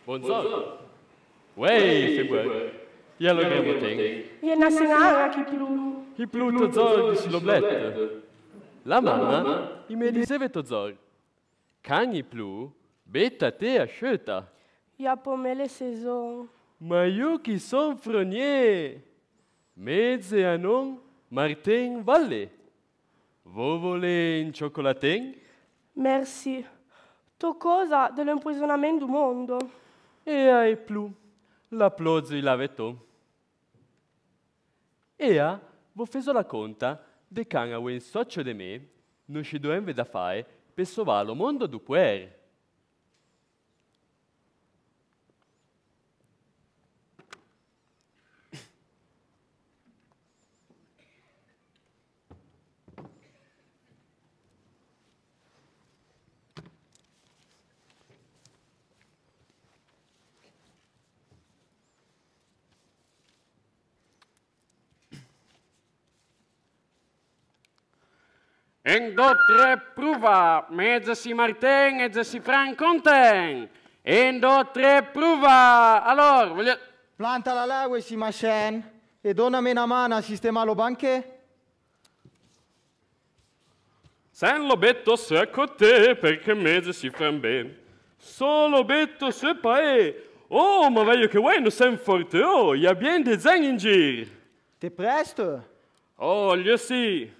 Buongiorno. Uè, febbraio. Io lo che tengo. Io nazionale chi più. I pluto zor di siloblette. La mamma, i me diceva to zor. Can i plu, Betta te acheta. Il y a pour me les saisons. Ma io qui son fronier. Mezze anon Martin Valle. Vous voulez un cioccolatine? Merci. Tu cosa dell'impoisonamento du mondo? E ai più, l'applauso l'aveto. Ea, vo feso la conta de can a un socio de me, non ci doemve da fare per sovare lo mondo du puer. Un, deux, tre, pruva. Mezza si Martin, mezza si Frank Conten. Un, deux, tre, pruva. Allora, voglio... Planta la lague si macen e donnami una mano a sistemare lo banche. Sen lo betto secco te perché mezzo si fan bene. Solo betto se pae. Oh, ma voglio che vuoi non sei forte. Oh, y a bien des zang in gir. Te presto? Oh, io sì.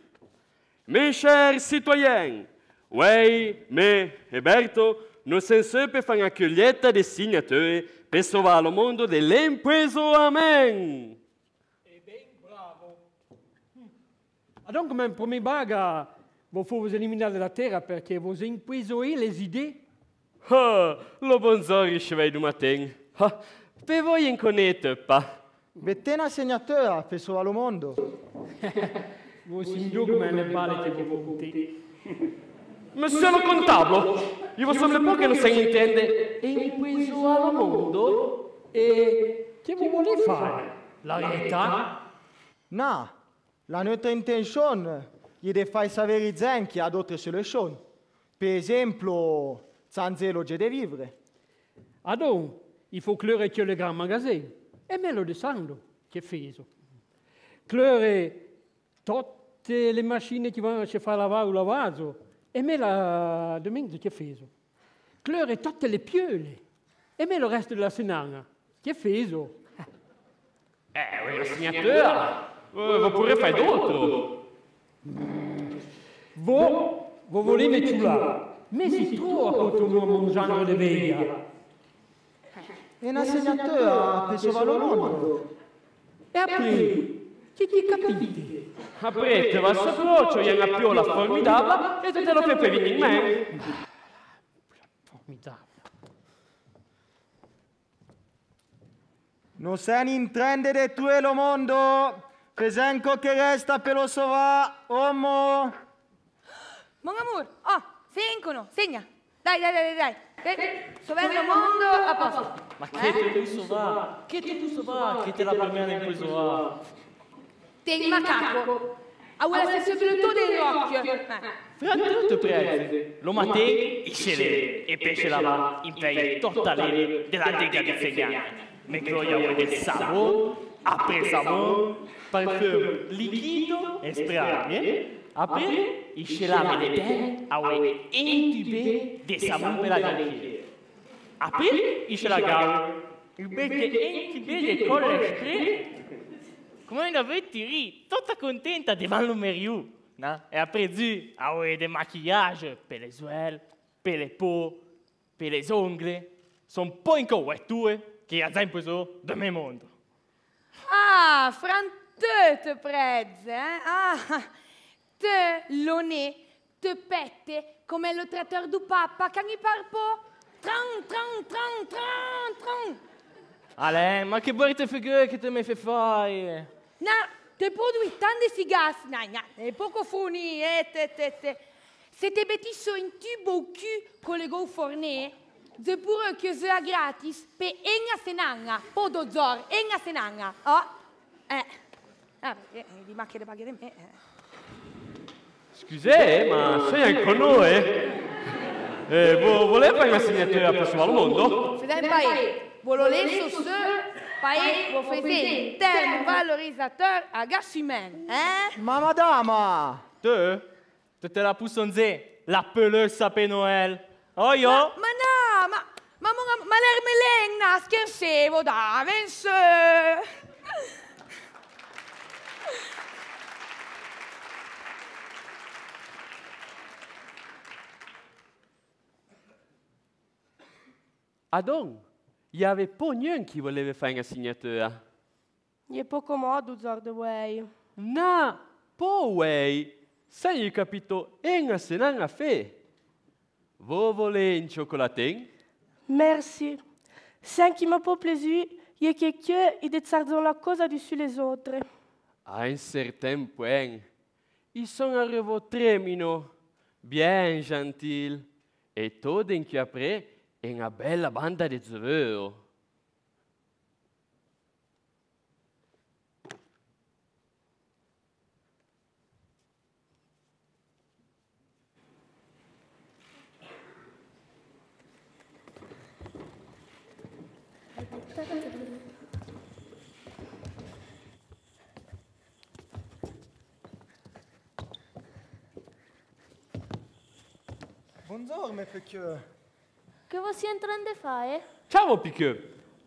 Mes chers citoyens, oui, mais Roberto, nous sommes per fare una raccoglietta di segnature per salvare il mondo dell'impoisonamento. E ben bravo. Donc, même premier baga, il faut vous éliminer de la terre perché vous empoisonnez les idées. Ah, lo bonzori chevet du matin. Ah, per voi in connaître pas. Bettena segnatura per solo mondo. Vous signaux come le balle che vous comptez. Monsieur le comptable, il vous semble pas che non si intende impoisonare il mondo? E che vous voulez fare? La verità? No, la nostra intenzione è di far sapere i zenchi ad altre soluzioni. Per esempio, zanzelo de vivere. Ah donc, il faut clore que le grand magasin. E me lo descendo, che feso. Clore tutte le macchine che vanno a fare lavare o lavaggio. E me la domenica che feso. Clore tutte le piole. E me lo resto della senana. Che feso. Una segnatura. Vous pourrez faire d'autres. Vous volete me ciulare. Mais si trop a continuo a mangiare de veglia. E una segnatura per solo mondo. E apri, che capite? Aprete vostro approccio, y una piola formidabile e te lo fai per venire in me. Formidabile. Non sei in trend di tutto il mondo. Pesenco che resta per lo sova, uomo. Mon amour, oh, segna, segna. Dai. Sovendo il mondo a posto. Ma che te tu sova? Che te tu sova? Che te la premere in questo va? Tieni macaco. Ha una sensibilità dell'occhio. Franto prese. Lo matin, il scellere e pesce là in pei totale della dega di segna. Mais qu'il y a des savons, après savon, parfum liquide et spray. Après, il scellava le terre a intubé des savons per la gonfie. Après, il scellava il becco intubé des colle spray. Come ne avete ri, tutta contenta devant le meriou. Et après, du, des maquillages per les ailes, per les peaux, per les ongles. Son pas encore tue. Che ha sempre so da me mondo. Ah, franteux te prezze, eh? Ah, te l'one, te pette, come lo trattore du papa, che mi parpo. Tran. Allez, ma che borite figure che te mi fai fare? No, te produi tanti sigas, e poco funi, te. Se te bettisso in tubo o cul con le go forné, de pure che sia gratis per enga senanga, podozor, enga senanga. Oh, di macchie da pagare me. Scusate, ma sei anche con noi? Volete fare una segnatura per salvare il mondo? Fidèle paese, vololé sur ce paese, vous faisiez un terme valorisateur à gaz humain, hein? Ma madama! Te la poussonze, la peleuse sapé Noël. Oh yo! Ma no, ma l'ermelenna, scherzevo, dai, vense. Adon, il y avait pas niente qui voleva fare una signatura. Je poco modo, Zordo Way. No, po' way. Sai hai capito, una se n'ha a fe. Vous volete un chocolatin? Merci. C'est qui m'a pas plaisir, je quelqu'un et de tsardon la cosa dessus les autres. À un certain point, ils sont arrivés au trémino, bien gentils, et tout d'un coup après, una bella banda de zeveux. Buongiorno, perché... Che voi siete in train di fare? Ciao, Piquet.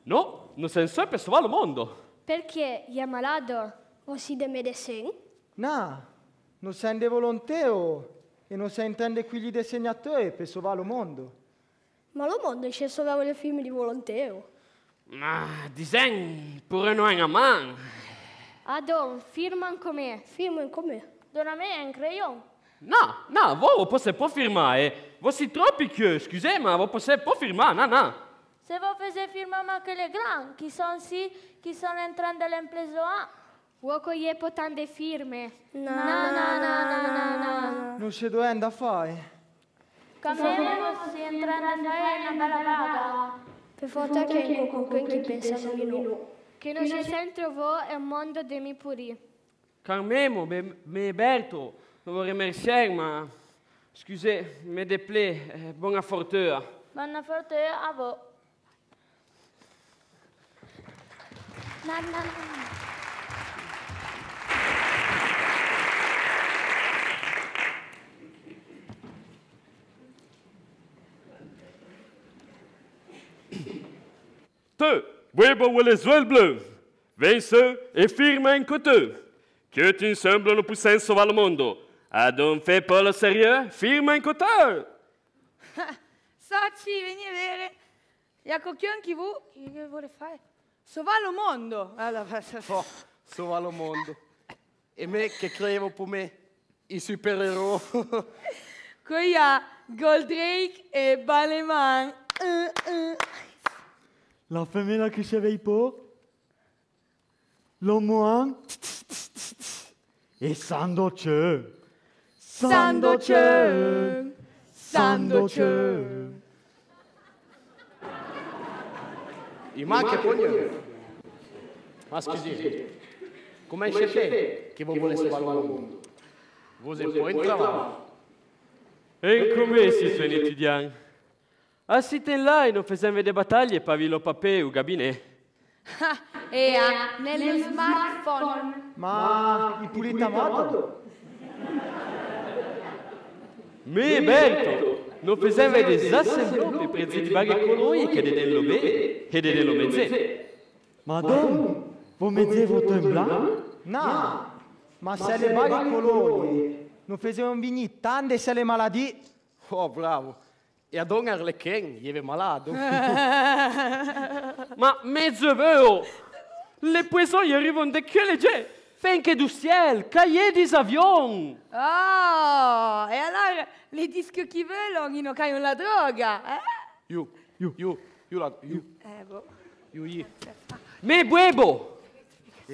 No, non sei sempre per salvare il mondo. Perché è malato? O si de medicine? No, non sei di volonteo e non sei in train di quegli disegnatori per salvare il mondo. Ma lo mondo c'è solo le film di volonteo. Ma disegni pure non è a mano. Adon, firman come? Firman come? Dona me è un crayon. No, voi potete pas firmare. Voi siete troppo più, scusate, ma voi potete pas firmare, no. Se voi faisiez firmer anche le grand, qui sont in train de l'impreso A. Vuoi che io potan de firme? No. Non c'è dove da fare. Cambiamo si in train de fare una bella vaga. Per forza che in qualcuno che pensa di no. Che non c'è sempre voi è un mondo di mi puri. Carmemo, me Berto, non vorrei remerciare, ma scusate, me déplaît, buona fortuna. Buona fortuna a voi. No. Te, Weber vuole les bleu. Vince e firma in côté. Que tu sembles le plus sain sauver le monde. Adon fais pas le sérieux, firma in côté. Saci, vieni a vedere. Il y a quelqu'un qui vuole fare? Salvare il mondo. Allora, Oh, salvare il mondo. E me che credevo per me, i supereroi. Qui il y a Goldrake e Balleman. La femmina che c'aveva pas? L'homme e Sandoce. Sandoce. I manca poi. Ma scusi, come c'è che voi volete salvare il mondo? Voi siete un po' in travaglio. E come si sono étudiants? Ah, siete là e non facevamo delle battaglie per avere il papè o gabinetto. E nello smartphone. Ma il pulita modo? Me Berto, non facevamo des assemblées per prezzi di baghe colori che dello bene e dello mezze. Madame, vous mettez votre in blanc? No, ma se le baghe colori non facevano venire tante se le maladie. Oh, bravo. E a Don Arlequin, gli è malato. Ma mezzo vero! Le poissons arrivano da che legge? Finché du ciel, cahiers des avions! Oh, e allora le dischi che vogliono non caiono la droga, eh? Io. Mais buebo!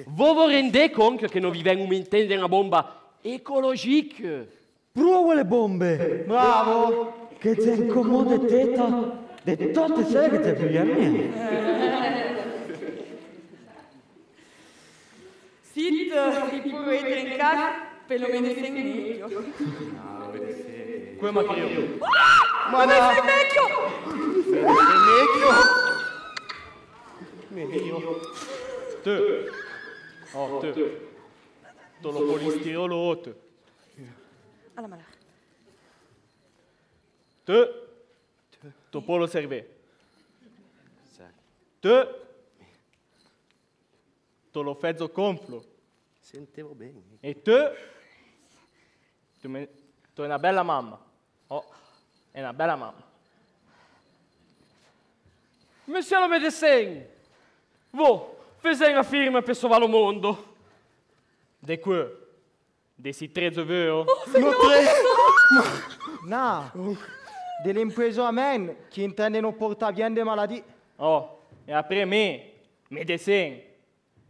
Voi vi rendete conto che non viviamo in una bomba ecologique? Prova le bombe! Bravo! Che ti incomoda teta di tutte quelle che ti pigliano. Zitto, che pure trincare, per lo meno sei meglio. Come ma che io? Ma no! Meglio. Te. Oh, te. Te lo polistirolo, te. Allora, Te. Tu puoi lo servere. te lo fezzo complo. Sentivo bene. E te tu una bella mamma. Oh, è una bella mamma. Monsieur le médecin, voi fate una firma per salvare il mondo. De quoi? De si 13 vero? No, delle imprese che intendono portare via le malattie. Oh, e après me, médecin,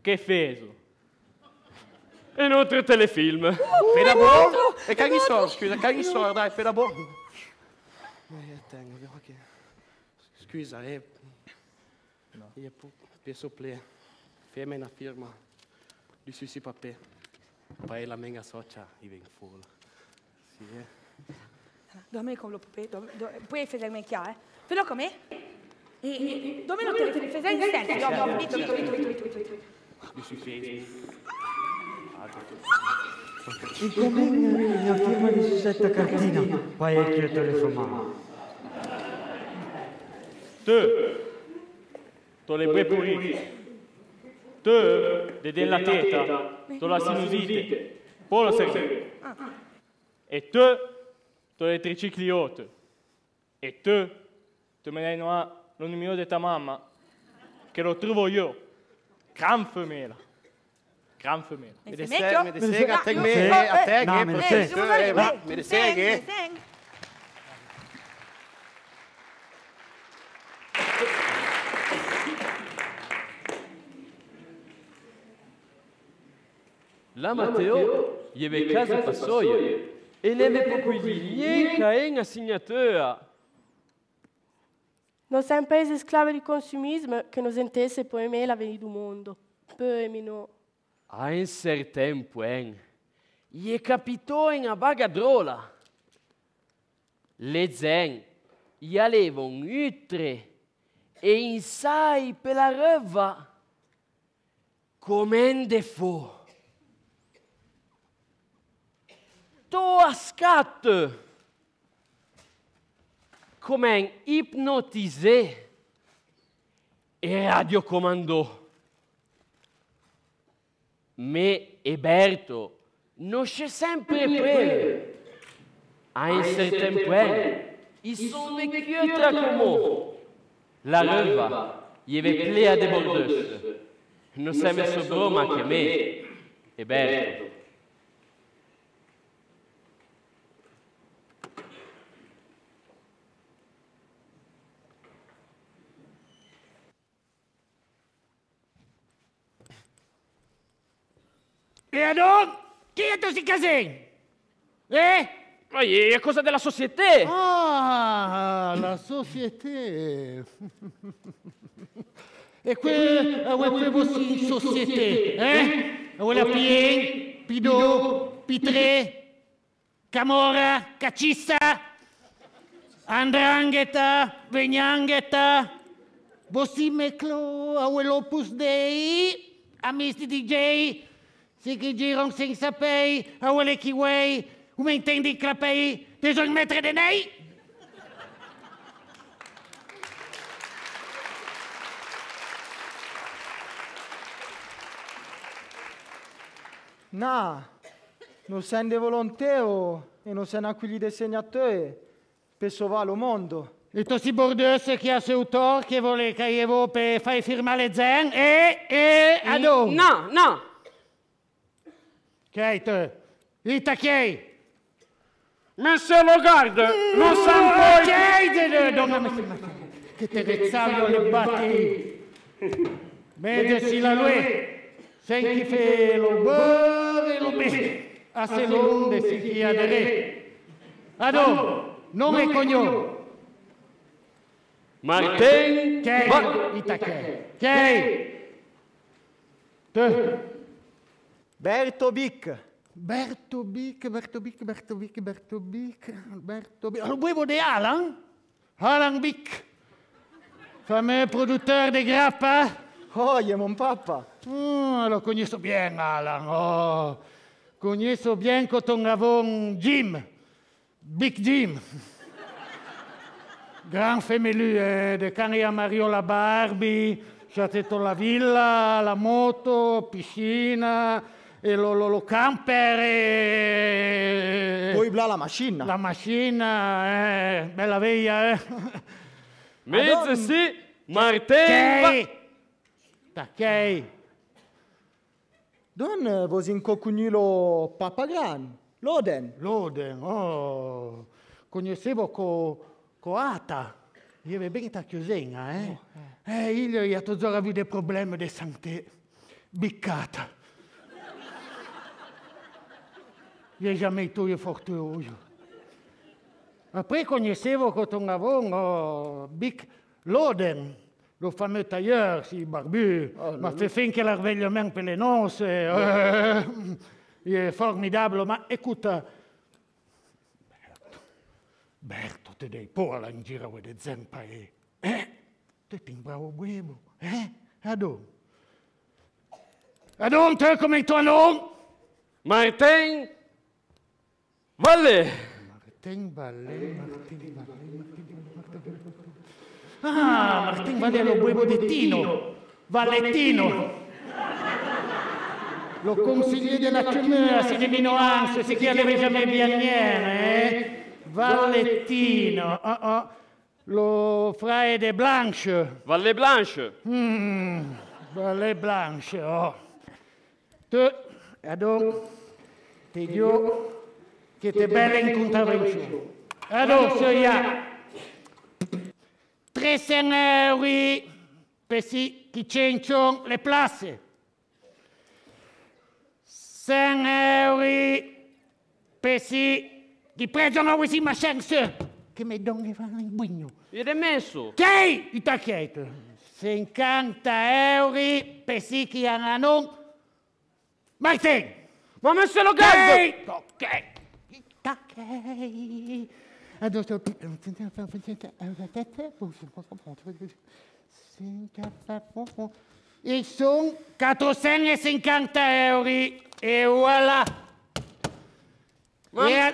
che feso? E inoltre telefilm. Fai da buono? E caghi solo, scusa, caghi solo, dai, fai da buono. Tengo, ok. Scusa, no. Io penso che fermi una firma di sui papà. Poi la mia socia vive in full. Sì, Dove con lo papà? Puoi fare me chiaro, Fai-le comme Et dove lo telefoni? Fai in selfie. Di sui Facebook. E come la firma di questa cartina? Poi è che telefonato. Tu le bue pulite. Tu della teta, tu la sinusite, poi la serve. E tu le tricicli haute. E tu me dai lo numero di tua mamma, che lo trovo io. Gran femela. Gran femela. Me de sega, a te che me de sega. La Matteo gli aveva casa passoia e ne aveva cuisinier che una signatura. Noi siamo un paese sclavo di consumismo che non sentesse poi me la venire del mondo. Poi no. A un certain point, gli capitò una bagadrola. Le zen gli avevano utre e insai per la reva come un defaut. To a scatto come un ipnotisé e radiocomandò. Me e Berto non c'è sempre per. A un certain point, ils sont vécus tra comò. La reva gli aveva plea de bordeus. Non si è messo broma che me e Berto. E allora? Chi è tu si casè? Ma è cosa della società. Ah, la società. E quel vostri in società, Vuole P1, P2, P3, Camorra, Cacista, Andrangheta, Vegnangheta, Bossi Meclo, Opus Dei, Amici DJ, si che girano senza pay, Vuole Kiway, come intendi clapei, bisogna mettere de nei? No, non siamo dei volontari e non siamo quelli dei segnatori per salvare il mondo. E tu si bordeus che ha seu tor che vuole che io per fare firmare le zen adò. No. Che te? Ita che? Monsieur Lagarde, non siamo poi... Che donna che te rezzaglio le batti. Medesi la lui. Senti fe lo bere lo be. A se l'onde si chiedere. Adò, nome e cognome. Martin... Ita che? Te? Berto Bic. Berto Bic. Lo vuoi de Alan? Alan Bic. Fameux producteur de grappa. Oh, è mon papa. Lo conosco bien, Alan. Oh, conosco bien quand on avons Jim. Big Jim. Grand femelu de Cania Mariola Barbie, Ci ha detto la villa, la moto, piscina, e lo camper e... Poi bla la macchina. La macchina, bella via, Mezzo sì, Martin... Tacchei. Don vos incocugnulo papagran. Loden. Loden, oh. Conoscevo Ata. Io avevo ben ta chiusina, io gli ho avuto dei problemi di santé. Biccata. Io jamais tu fortuoso. Poi conoscevo che tornavo Bic Loden, lo fameux tailleur, si barbu, ma fait finché la svegliamento per le nozze. È formidabile, ma écoute, Berto, te dei pola in giro con le zampe, te ti bravo buono, Adon, te come tuo nome? Martin Valle. Martin Valle. Ah, Martin Valle lo buono di Tino, Vallettino. Lo consigliere della Cemera, si divino ansia, si chiede jamais bien, Vallettino, lo fraie de Blanche. Valle Blanche. Valle Blanche, Tu, adon, ti dico che te belle incontrare in show. Adon, so ya. 300 euro per si chi c'encio le place. 100 euro per si chi prendono questi ma che mi donne fanno in bugno. Io l'ho messo. Che? I tacchetti. 50 euro per si chi hanno Martin! Ma messo lo gatto! Ok. I tacchetti. Adesso... Ils sont 450 euro. Et voilà. E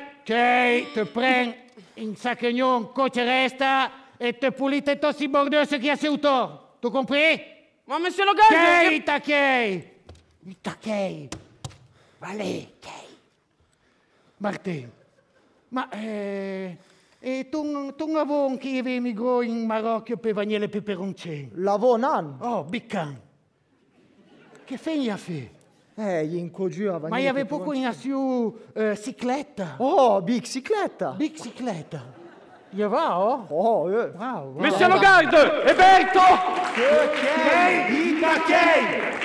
te prendi in sacchegnon coce resta e te pulite tossi bordeaux che ha seuto. Tu compris? Ma monsieur le gars! I tacchei. Vale, Martin. Ma e tu avon che emigrò in Marocco per Vaniele Peperoncini? Lavonan. Oh, Biccan. Che fai a fare? Gli incogiù a Ma io avevo poco in su cicletta. Oh, bicicletta. Bicicletta. Io va, oh? Oh, Wow. Monsieur le garde! Eberto! I tacchei!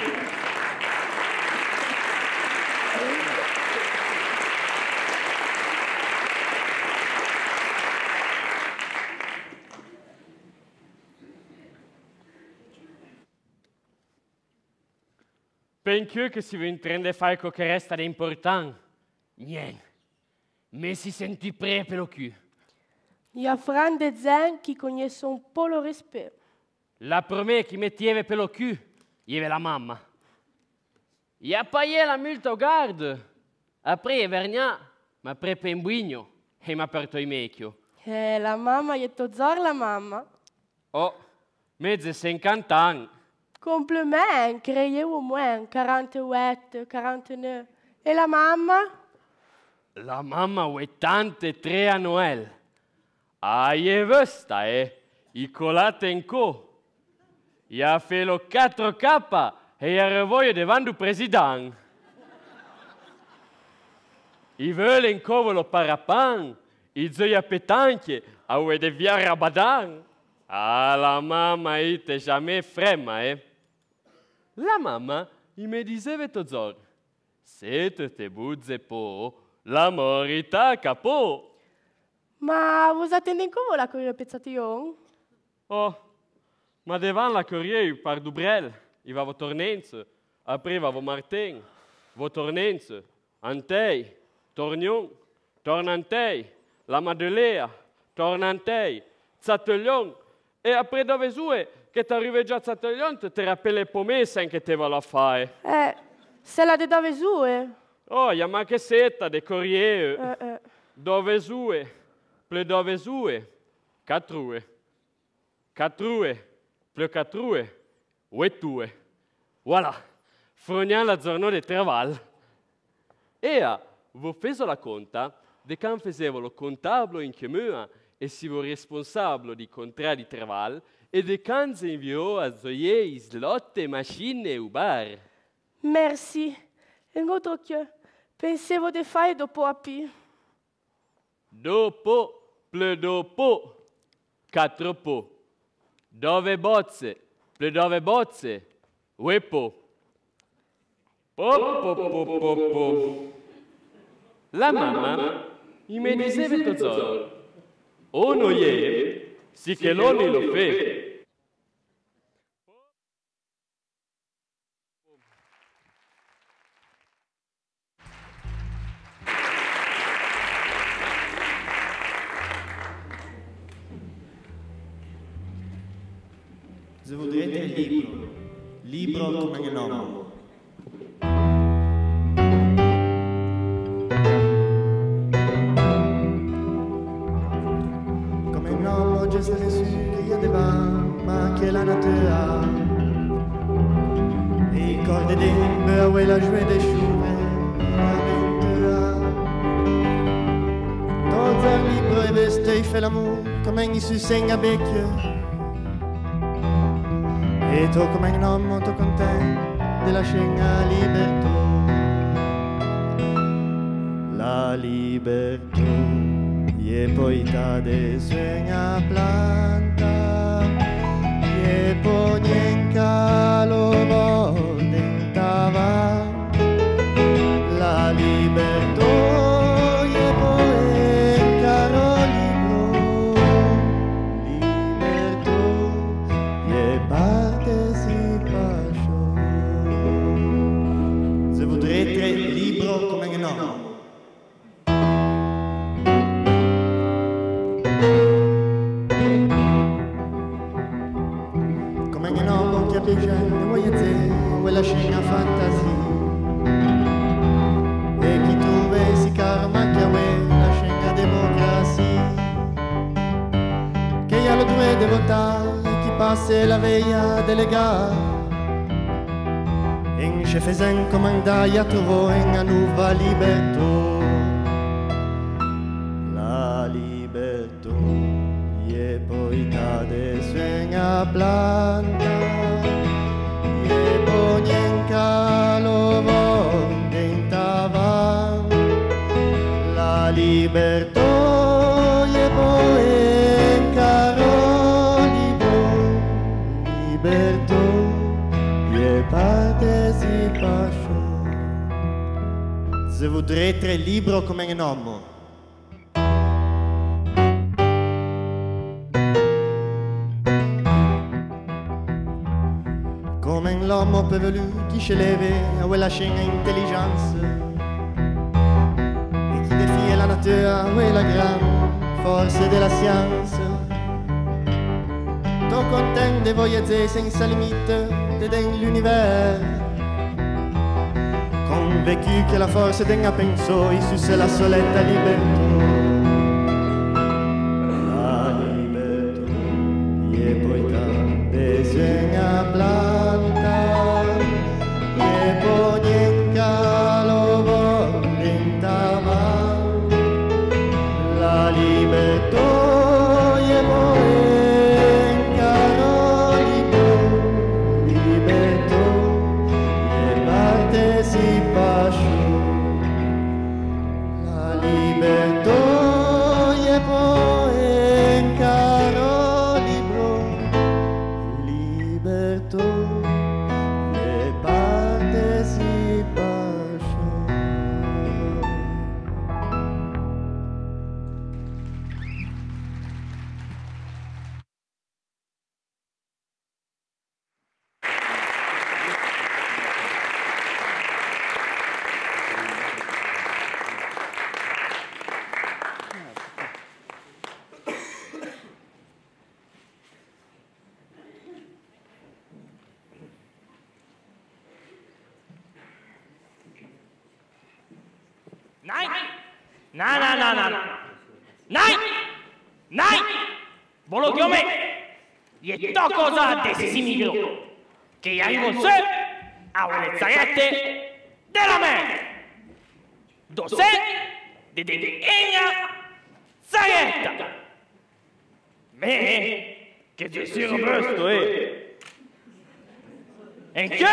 Penso che si va in train de fare quello che resta di importante. Niente. Mais si senti prêt per lo cul. Il y a Fran de Zen qui connaissent un po' le respect. La première qui metteva per lo cul, il y avait la mamma. Il a payé la multa au garde. Après, il vergna, ma après per un buigno, e mi ha aperto i mecchio. La mamma, gli tozzor la mamma. Oh, mezzo 50 anni. Compliment, créez au moins 48, 49. E la mamma? La mamma 83 a Noël. Ah, je vesta, I colate in co. I ha fait lo 4K e i ha revoio davanti al presidente. I vuole in covo lo parapan, i zoi petanche, a ue de via rabadan. Ah, la mamma ite jamais frema, La mamma mi diceva tozor, se te buzze po, la morita capo. Ma vous attendez come la corriere Oh, ma devant la corriere par Dubrel, i va vo tornenze, après va vo Martin, vo tornenze, antei, tornion, tornantei, la Madelea, tornantei, Zatelion, e après dove sue, che t'arrive già a Zatelion, te rappelle pomessa che te va la fare. Se la de dove sue? Oh, ya ma che setta de corriere, dove sue. Ple dove sue, 4 rue, 4 rue, ple 4 rue, Ouais, tout. Voilà, froniamo la giornata di travail. E vi fate la conta di quando facevo lo contabile in comune e siamo responsabili di contratti di travail e di quando si inviò a zoie, slotte, macchine e bar. Merci. Un autre que pensavo di fare dopo API. Dopo, più dopo, 4 po. Dove bozze, più dove bozze, uepo. Po. La mamma mi diceva tutto o non è, sì che l'oni lo fa. Se voudrais être libre, libre come un uomo. Come un uomo già se ne su che io devant, ma che la natura. E i cordi d'embe, e la joie des jours, l'aventura. Tots libre e veste e fait l'amour, come un su segna becchio. E tu come un uomo molto contento della scena libertà. La libertà e poi ta de sogna planta e poi in calo voltava. La libertà e poi in caro libro. Libertà e partecipazione. Se voudrete libro come un uomo. Come un uomo che piacere, voglio dire, quella scena fantasia. E chi tu vesi caro manca a la scena democrazia. Che io lo due devo votare, chi passa la veglia delegare. In che fesen comandai a trovare una nuova libertà. La libertà e poi ta de sogna planta e poi in calo voltava. La libertà e poi in caro libro. Libertà e partecipazione. Se voudrete libro come un uomo. Come un uomo pevelu chi se leve a quella scena intelligenza e chi defia la natura a quella gran forza della scienza. To contente voyager senza limite dell'univers, convaincu che la forza denga pensò su se la soletta libertà. La libertà e poi tante segna planta e poi in calo voltava. La libertà e poi in caro libro. Libertà e partecipazione. La libertà e poi in caro libro. Libertà e partecipazione. Nein! Volo che me! E to cosa dessi migro! che arrivano su alle zarette della mer. Dos'è? De egna zaretta. Me, che ci sia robusto, E che?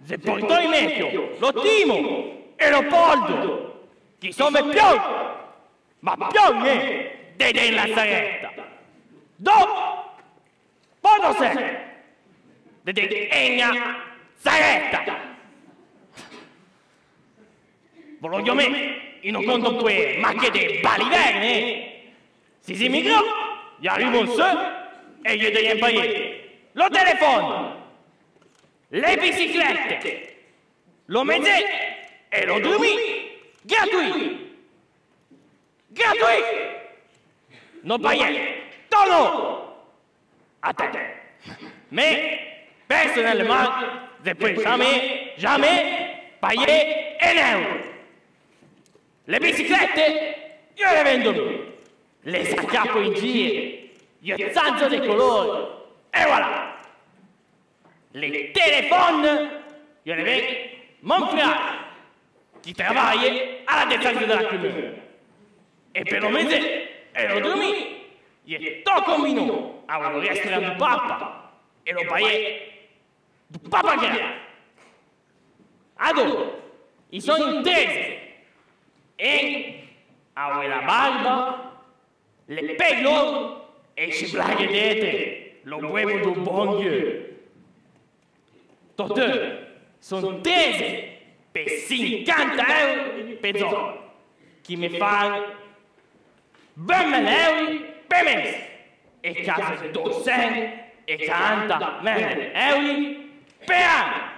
Se portò in mezzo lo Timo e Leopoldo, chi sono più, ma più de la zaretta. Quando sei? De egna zaretta. Voglio me, in un conto poi, ma che de baliverne, si migrò, gli arrivano su e gli devono pagare. Lo telefono, le biciclette, lo mezze e lo dormi, gratuito. Non pagare, torno a te. Mais, personnellement, je peux jamais payer un euro. Le biciclette, io le vendo. Le saccapo in giro, io zanzo dei colori. E voilà. Les téléphones, io le vendo. Mon frère, qui travaille à la défense de la commune. Et per lo mese e lo dormi, io tocco mino a un restaurant du papa e lo paie du papa che Adoro, i sono intesi. E a la barba, le pelo e ci blaguedete, lo huevo du bon Dieu. Tutte sono tese per 50 euro per giorno, che mi fanno 20 euro per mese e quasi 240 euro per anno.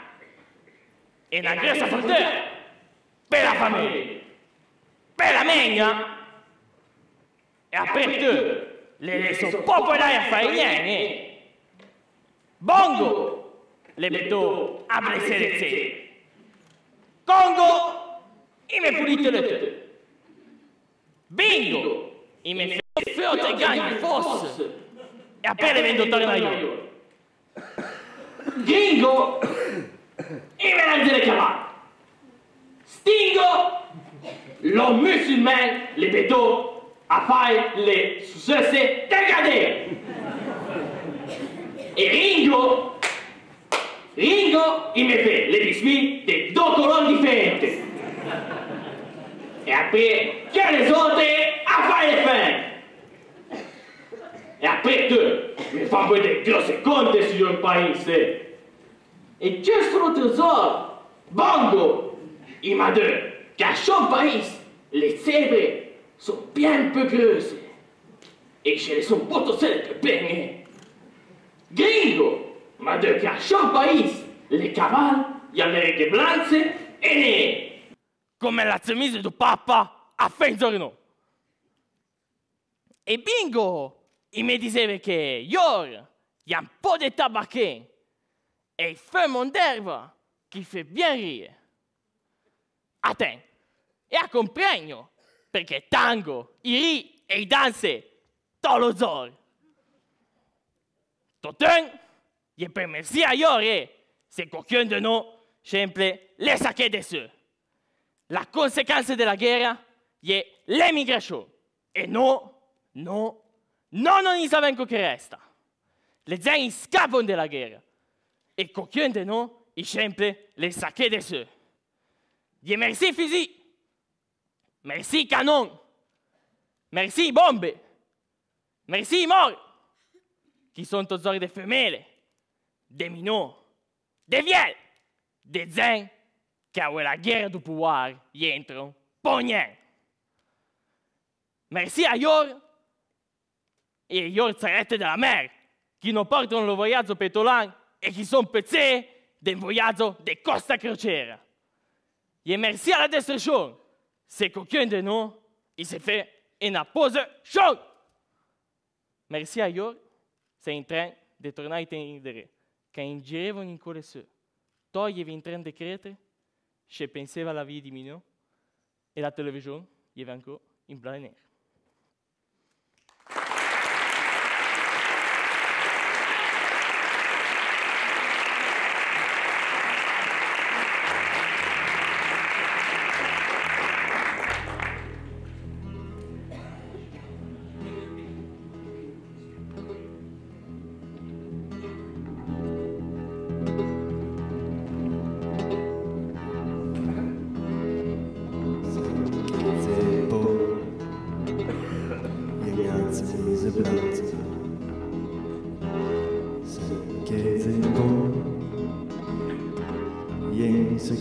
E una grossa fortuna per la famiglia. Per la megna, e aperto le sono popolari a fare niente. Bongo, le metto a blessare le Congo, i me pulite le te. Bingo, i me fiote gagni fosse, e appena vendo torno io. Gringo, i me lanzi le cavalli. Stingo, lo musulman le bétaux a fait les succès dégradés. Et Ringo, il me fait les biscuits de 2 colonnes différentes. Et après, que les autres a fait les fins. Et après deux, il me fait un de grosses comptes sur le pays. Et juste le trésor, Bongo, il m'a dit qu'à chaque pays, les zèbres sont bien peu grosses. Et je les sont potentiels de peine. Gringo m'a dit qu'à chaque pays, les cavals, il y a les blanches et nere. Come la chemise du papa a Fenzorino. E Bingo, il me diceva che il y a un po' de tabac et il fait mon d'herbe qui fait bien rire. Attends, e a compregno, perché tango, i ri e i danze, tutto lo giorno. Totten, gli permessi a iore, se qualcuno di noi sempre le sacche dessus. La conséquence della guerra è l'emigrazione. E non sappiamo che resta. Le gente scappano dalla guerra. E qualcuno di noi è sempre le sacche dessus. Gli merci fusil, merci canon, merci bombe, merci morts, qui sont tesori de femelle, des minots, des vieilles, des gens qui ont la guerre du pouvoir y entrano pognant. Merci a Yor e Yor zarette della mer, qui nous portano le voyage pétolan e qui sont pezzé del voyage de Costa Crociera. Et merci à la destruction. C'est qu'aucun de nous, il s'est fait une pause chaude. Merci à eux, c'est en train de tourner à entendre. Quand ils giraient in quelle su, toi, il y avait en train de créer, je pensais à la vie diminuée, et la télévision, il y avait encore en blanc et noir.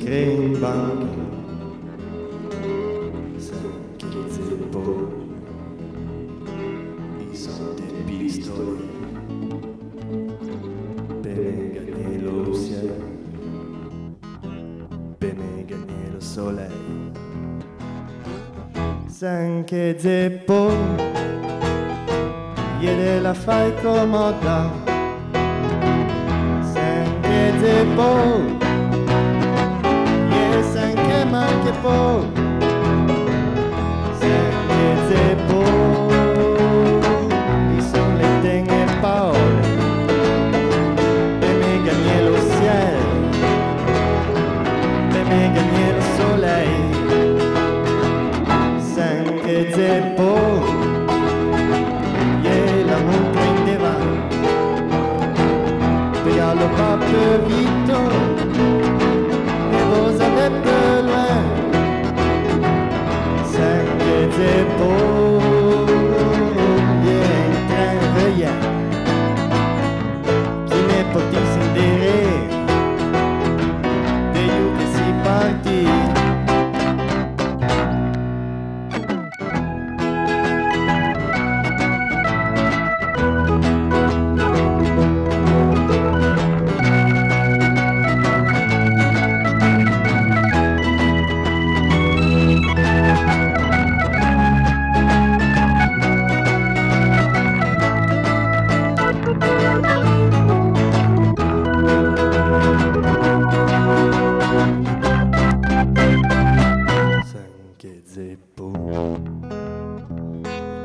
crée une banque. 5 épaules, ils ont des pistolets. Per gagner le ciel, per gagner le soleil. 5 épaules, ieri la fai comoda. 5 épaules, ieri 5 manche po'. 5 épaules, ils sont les dingues paroles. Per me gagner le ciel, per me gagner le soleil. 5 épaules, yeah, l'amour prendeva. Pegalo pas peu vite, et vous avez peu loin. 5 épaules, yeah, un train veillant qui n'est pas dissidéré, de you que si parti.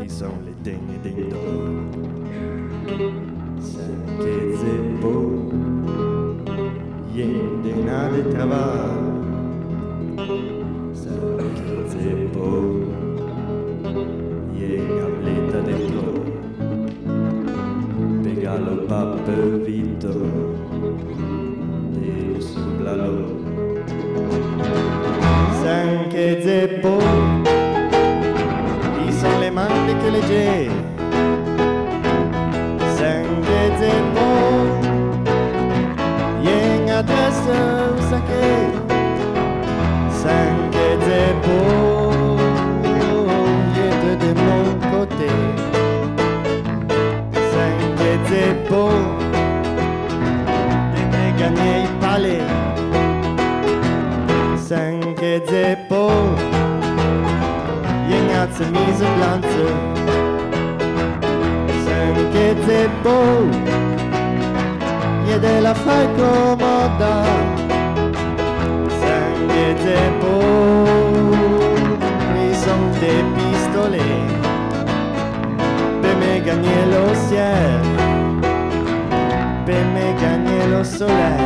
Ils sont les dingues ding dong. 5 épaules, y'a des nains de travail. 5 épaules, y'a une ableta de plomb. Pegalo pas peu vite, et sublalo. 5 épaules, ils sont les mains que légers. 5 épaules, y'a une adresse au sacré. 5 épaules, y'a de mon côté. 5 épaules, de gagner le palais. 5 épaules, y'a une mise en blanche. 5 épaules, y'a de la faille comoda. 5 épaules, ils sont des pistolets. Per me gagner le ciel, per me gagner le soleil.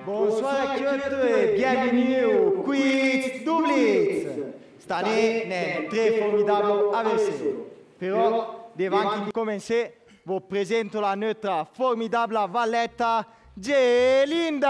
Bonsoir à tous et bienvenue au Quiz Doublitz. Cette année est très formidable avversaire. Però, devant di commencer, vi presento la nostra formidable valletta Gelinda.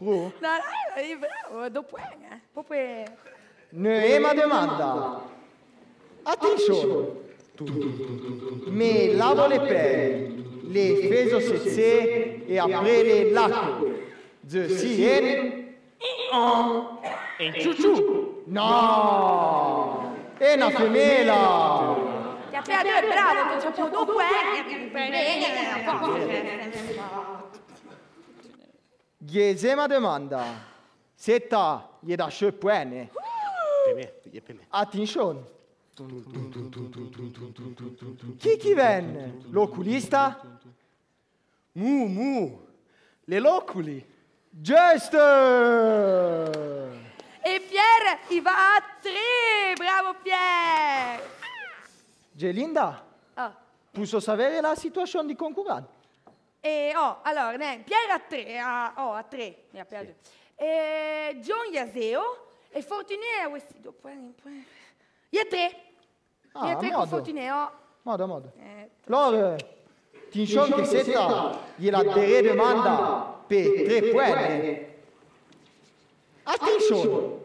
Pro? No, bravo, dopo Proprio... Neuema domanda. Attenzione. Me lavo le pelle, le feso sezze e apre l'acqua. Je si En ciuciù. No! È una femela! Ti ha perso, bravo, ti ho dopo Diesima domanda. Setta, gli da sciopene. Per me. Attenzione. Chi venne? L'oculista? Mu. Le loculi. Giusto! E Pierre, il va a 3, bravo Pierre! Gelinda, Oh. posso sapere la situazione di concorrente? Allora, Pierre a 3, a 3, mi ha perso. John Yaseo e Fortuné a questi dopo. Io a 3. Io a 3 con Fortuné, Modo. Allora, attenzione che setta gliela dere domanda per 3 punti. Attenzione!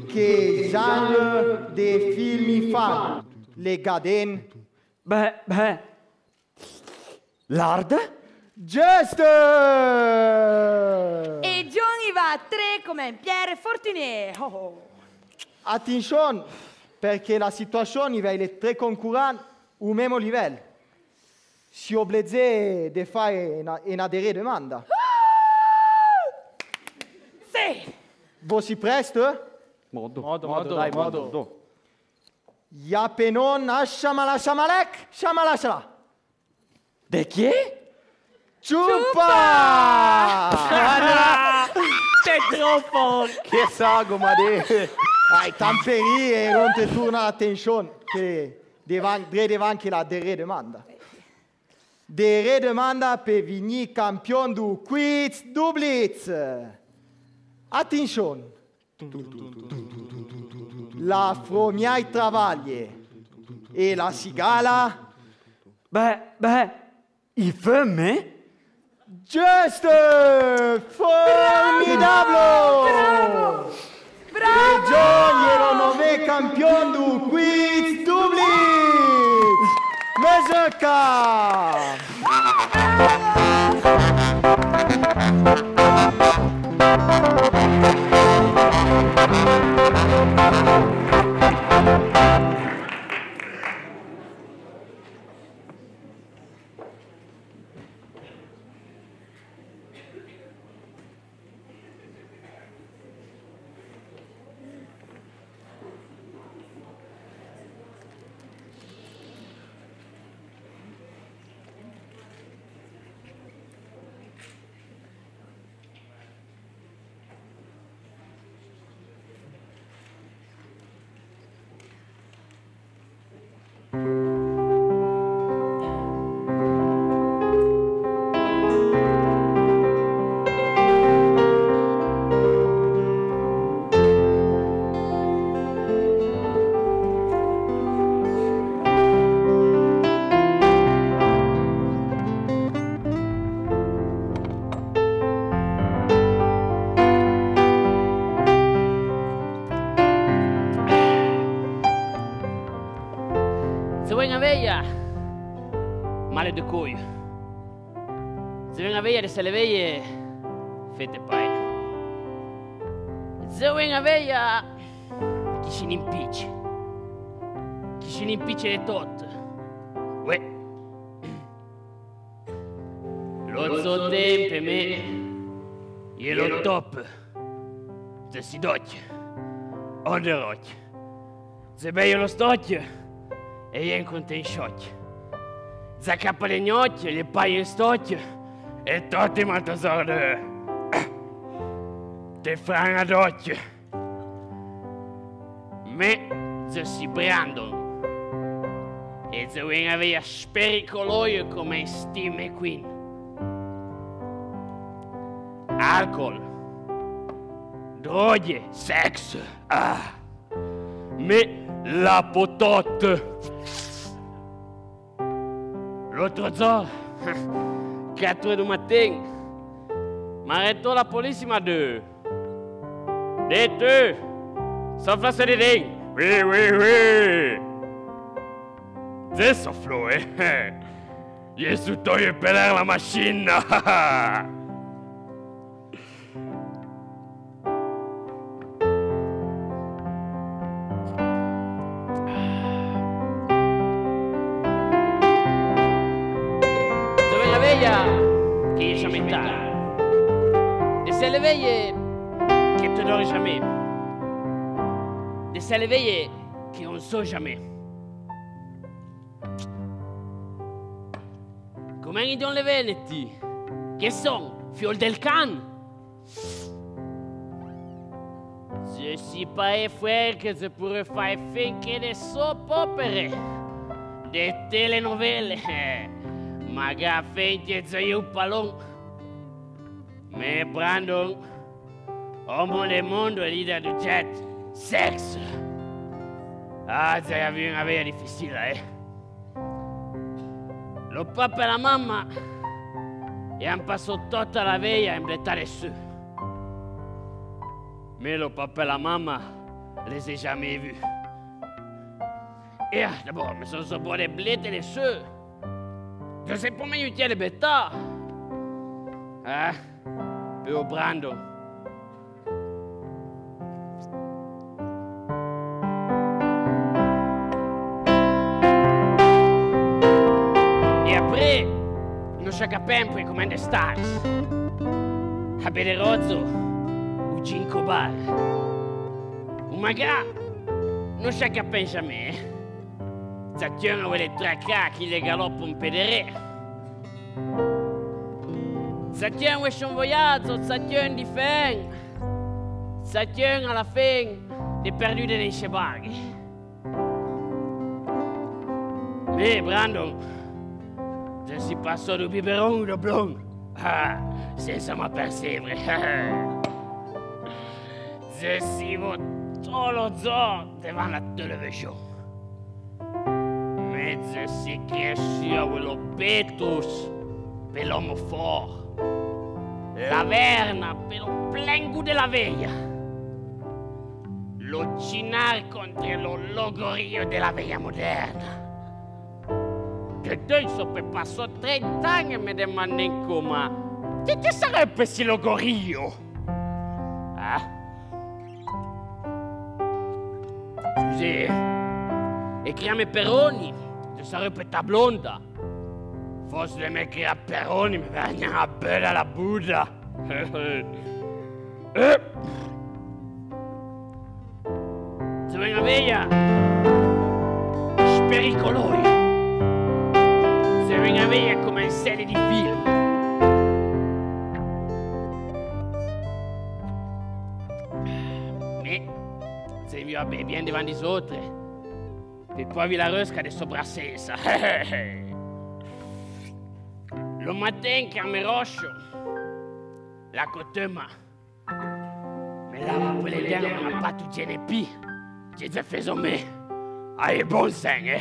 Che genre di film fanno le Gaden? Beh. L'ard? Giusto! E John va a 3 come Pierre e Fortuné. Attenzione, perché la situazione va le 3 concorrenti al mesmo livello. Si obblighe di fare una dere domanda. Sì! Voi si presto? Modo. Yapenon Ashamala Shamalak. De chi? Ciuppa! Sei troppo. Che sago, ma de... Tamperi e non ti torna l'attenzione che deve anche la dere domanda. Dere domanda per venire campione du quiz du blitz. Attenzione. La fromiai travaglie e la sigala. Beh, i femme? Giusto! Formidabile! Bravo! E John 9 campione du quiz du blitz. Mesca! Male de coi. Se venga veia de se le veie, fete pai. Se venga veia, chi si impicce. Chi si impicce di tot. Uè. Lo so tempo me, glielo top. Se si docchia, onde rocchia. Se beio lo stocchio, e io incontro in sciocchio. Zacappa le gnocchie, le paia in stocchio, e tutti manto sorde. Te franga d'occhio. Me, se si brandon. E se venga via spericoloio come stime qui. Alcol. Droghe, sex. Me, la pototte. L'altro giorno, 4 du matin, m'arrêtons la police m'a deux. Des deux. Sauf la seule idée. Oui, oui, oui. C'est ça, Flo, eh. Je suis tombé per la machine. Dove la veglia che è jamais tard. E se le veglie che te dors jamais. E se le veglie che non so jamais. Come i don le Veneti? Che son? Fiol del can? Je suis pas frère que je pourrais faire finché de soap opere, de telenovelle, magari finché c'è io palon. Mais Brandon, homme du monde, leader du jet, sexe. Ah, c'è una via difficile, Lo papà e la mamma hanno passato tutta la veglia a imblettare su. Mais le papà et la maman, je les ai jamais vus. Et d'abord, mais sont sur des blés et des ceux. Je sais pas mais utile les bêtas. Ah, puis au Brando. E après, non c'è capempo come the stars. A Bederozzo. Cinco bar. Magari non c'è che pensa a me. Se tiene le tre cacchi le galoppo un pedere. Se tiene un voyage, se tiene di fin. Se tiene alla fin di perdute nei cebaghi. Me, Brandon, se si passò du biberon de blond. Ah, senza m'apercevere. Je suis tout le jour devant la télévision. Mais je suis cresciuto avec le Petrus, per l'homme fort. La Verna, per le plein goût de la veglia. Lo Cinar contre le logorio della veglia moderna. Che adesso per passò 30 anni e mi demandano come. Che sarebbe questo logorio? Ah? Scusi, e chiami Peroni, se sarebbe tablonda. Forse le me che a Peroni mi viene a bella la Buddha. Se venga via, spericoloi. Se venga via come in serie di film. Se vi va bien devant des autres, et poi la rosca de sobrassenza. Le matin, quand me roche, la cotema, mais là, vous pouvez dire, on n'a pas tout gêné pis. J'ai déjà fait sommer. Allez, bon sang, 10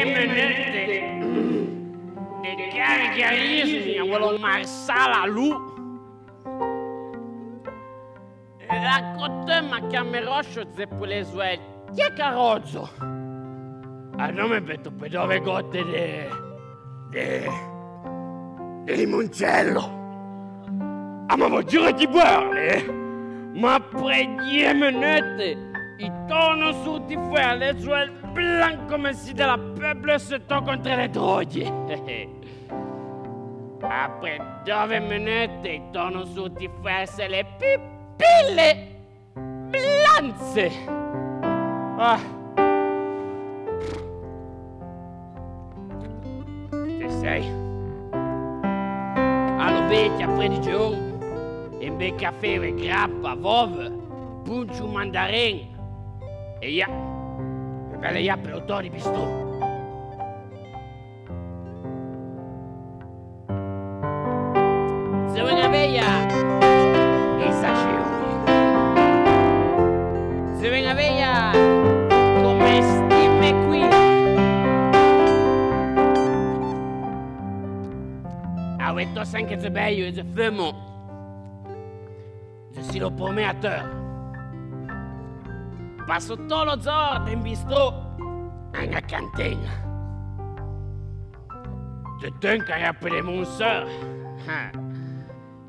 minutes de caricarisme, on va le marsal à loup. La cotema che mi roscio zeppo le sue che carrozzo. Ah, non mi metto per dove gotte di limoncello. Ah, ma vuoi giuro di buone? Ma après 10 minutes, il torno su di fuori le sue blanche come si della peuple se tocca contro le droghe. Après 9 minutes, il torno su di fuori se le pille blanze. Ah. Te sei? Allo becchi a predigione, e be caffè e grappa, vove, puncio mandarin. E ja, e belle ja per l'autori bistò. Se vuoi una veglia, se venga via come Steve McQueen. Ah, ouais, toi, 5 et beille, je fais mon. Je suis le promenateur. Passo tout le jour dans bistrot, à la cantine. Je tiens qu'à appeler mon soeur.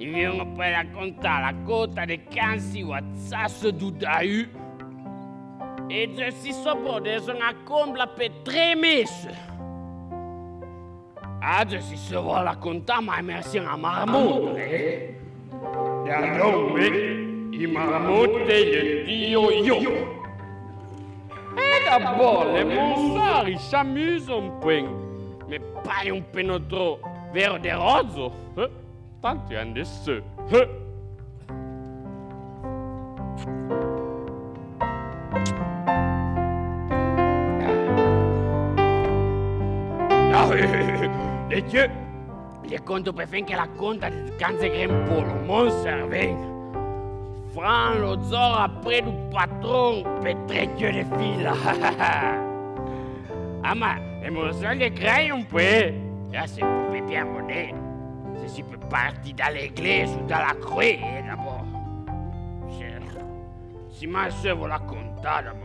Ils viennent pour raconter la côte de Kansi ou ça se doute à eu. Et je suis sobre de son comble pour 3 meses. Ah, je suis sobre la compta, mais merci à marmotte. D'accord, mais il marmotte le dio yo. Et d'abord, les monstres, ils s'amusent un peu. Mais pas un peu trop. Vers des roses. Tant tu en de ce. Les dieux, les comptes per fin che la conta di canze grempolo, mon cerveau. Fran lo zor après du patron, per 3 dieux de fila. Ah ma, et mon soeur les craint un peu. Là, c'est pas bien monnaie. C'est si peu parti dans l'église ou dans la croix, d'abord. Si ma soeur vous la compta d'abord.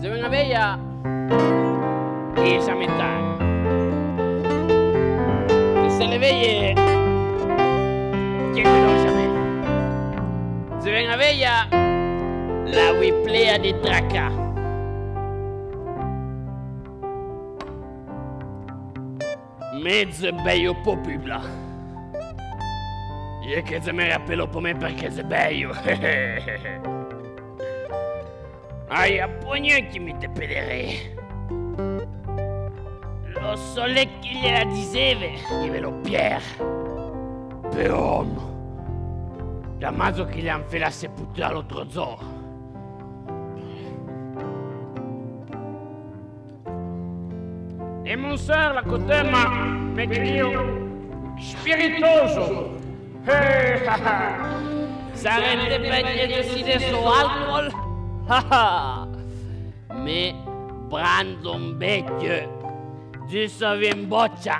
Se una veglia che sa metà. E se le veglie che non sa. Se una veglia la Wiplea di Draca. Mezzo bello popubla. Io che se mi rappello per me perché c'est bello. Ai, appogno che mi te pederei. Lo soleil che gliela diceva, lo Pierre. Però, Damaso che gli hanno fatto la sepoltura l'altro giorno. E mon soeur, la cotema, me io spiritoso. Sarete peggio si adesso alcol? Me Brandon vecchio, giusto in boccia,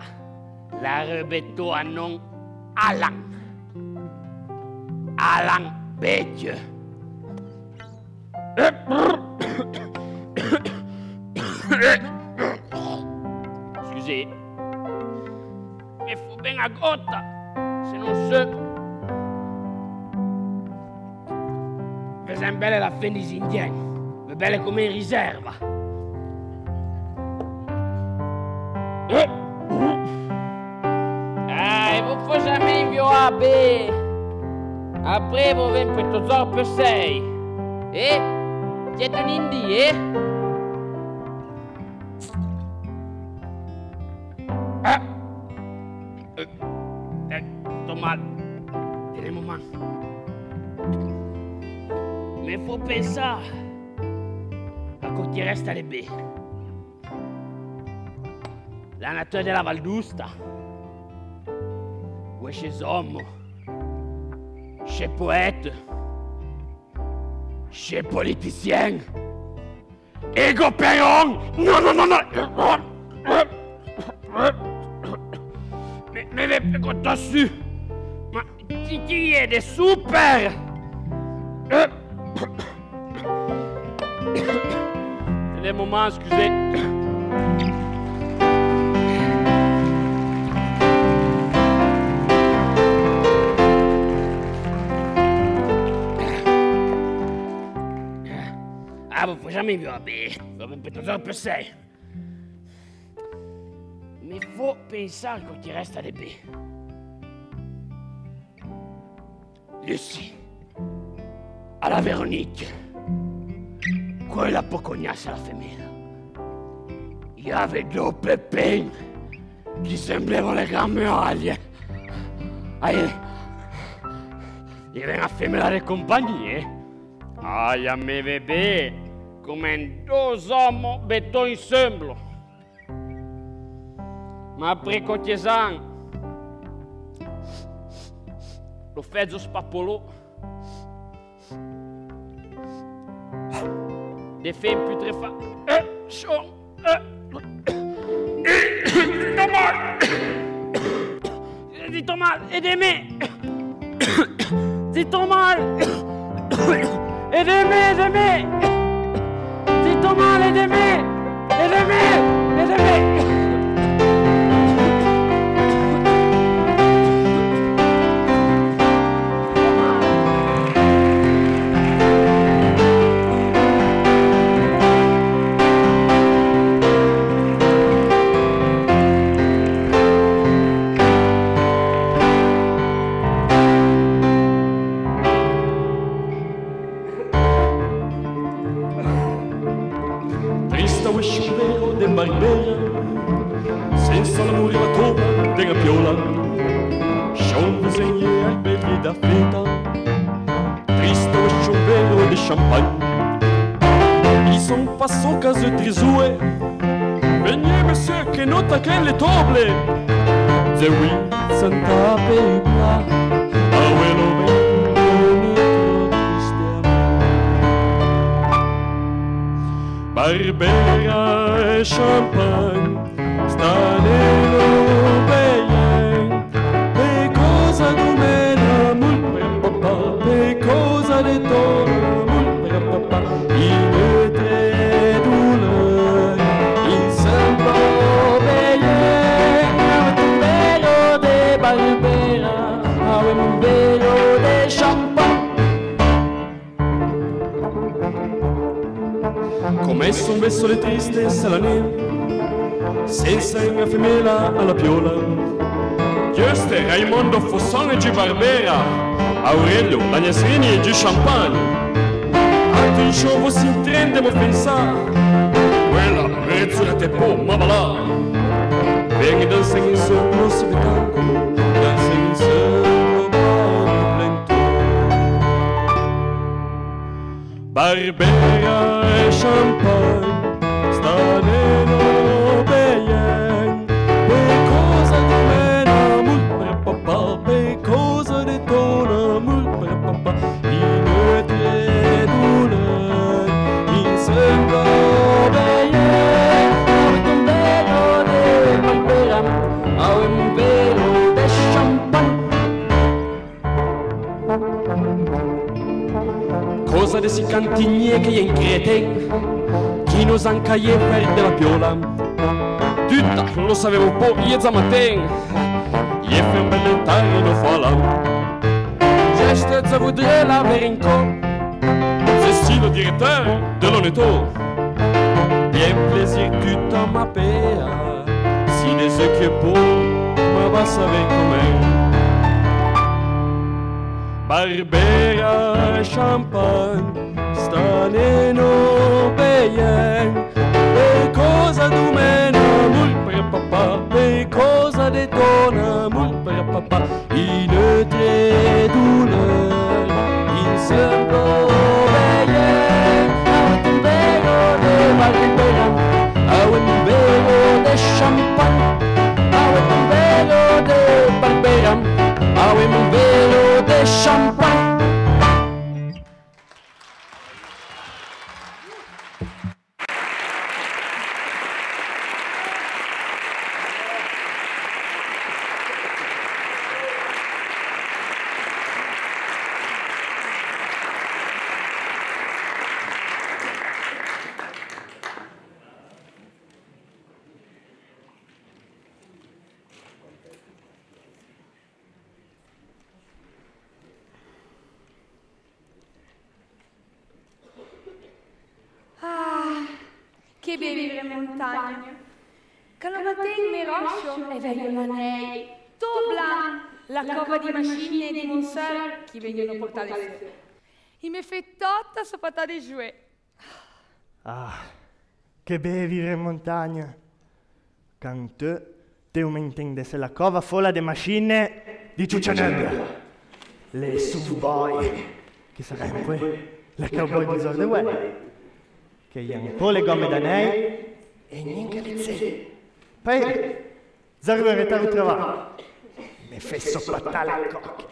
la rebetto a non Alan. Alan vecchio. Scusate, mi fu ben a gotta, se non so. È bella la fin des Indiens, è bella come in riserva. Ah, vous faut jamais in AB. Après, vous venez pour tous heures per 6. Eh? Siete un indie, eh? Ah! Sto mal. Tenez-moi main. Mais faut penser à quoi il reste à l'ébé. La nature de la Valdusta. Ou chez hommes, chez poètes, chez politiciens. Ego Perron! Non, non, non, non! Mais les quand su, ma qui est des super! C'est des moments, excusez. Ah, vous faut jamais voir, mais peut-être un peu ça. Mais il faut penser quand il reste à l'épée. Lucie, à la Véronique. Quella pocognasse la femmina. Il y avait deux pépins qui semblavano le grandes murailles. Il vient à faire la compagnie. Aïe, à mes bébés, comme deux hommes béton ensemble. Mais après, quand ils ont le fait de ce papolo, des femmes plus très fa... Dis-toi mal, aidez-moi. Dis-toi mal. Aidez-moi. Dis-toi mal, aidez-moi. Trista o sciubero de Barbera, senza l'amore la topa della piola, sciolve segni alberi da feta, trista o sciubero de champagne. Ils sont pas au cas de trisoué, venez monsieur que nota che le toble, de oui, santa peibla, abuelo Barbera e champagne, stanno bene, per cosa non è l'amore, papà, per cosa le torna, papà, il tre douleur, il sembra bene, un velo de Barbera, un velo de champagne. Commesso un verso le tristezze la neve, senza una femela alla piola. Este Raimondo Fossone de Barbera, Aurelio Lagnasrini e de Champagne. Altri giovani si intendemo pensare, quella mezzo da te po', ma va là. Venga danzare in sopra spettacolo, danzare in sopra lento. Barbera e champagne, stanno bene, per cosa di meno, mulper papà, per cosa di tona, mulper papà, in tre douleur, in sembra bene, un velo de Barbera, un velo de champagne. Cosa de si cantigné che in creten, chi nos ancaie perde la piola. Tutta, lo sapevo un po', io zamaten. Io fai un bell'entario no fala. Geste za voudrais la verinco. C'est si le directeur de l'honnêteau. Bien plaisir tout en ma paix. Si les yeux qui est beau, me va savoir comment. Barbera e champagne, stanno bene, per cosa du meno, mulper papà, per cosa de tona, mulper papà, in tre douleur, in sembra bene, un velo de Barbera, un velo de champagne, un velo de Barbera, un velo de champagne. Che bello vivere in montagna. Quando battevo in roscio e vengono a lei. Toblan, la cova di macchine di Monsar che vengono portate su. E mi fa tutta sopata di giù. Ah, che bello vivere in montagna. Quando te intende se la cova folla di macchine di Ciucianebra. Le subboy, che saranno poi le cowboy di Zordewe. Che hanno un po' le gomme da nei e niente le poi Zordewe retato trovato. Mi fai soppattare le cocche.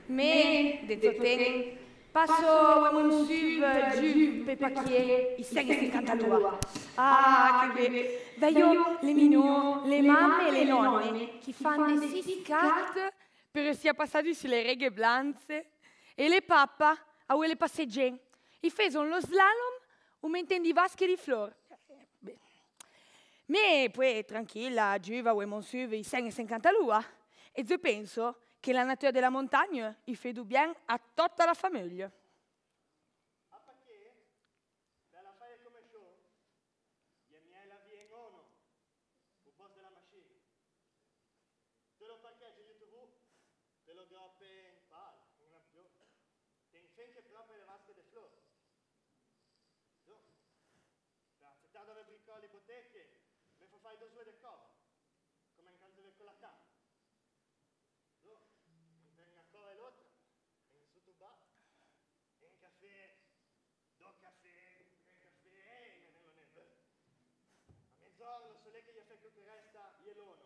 Me, detto te, Passo a mon suv giù per pacchier, i 150 lua. Ah, che bello. Vedo le minò, le mamme e le nonne che fanno dei siscat per sia passati sulle reghe blanze. E le pappa, a quelle passeggen, i feson lo slalom o mettendo i vasche di flor. Me poi tranquilla, giù a mon suv i 150 lua. E io penso che la natura della montagna i fait du bien a tutta la famiglia. Dove bricole ipoteche, mi fa fare due del covo, come in canzone con la cama. No, mi tengo ancora l'altra, in sotto bar, in caffè, due caffè, tre caffè, e me ne non è vero. A mezz'ora lo sole che gli fa che resta, gliel'ono.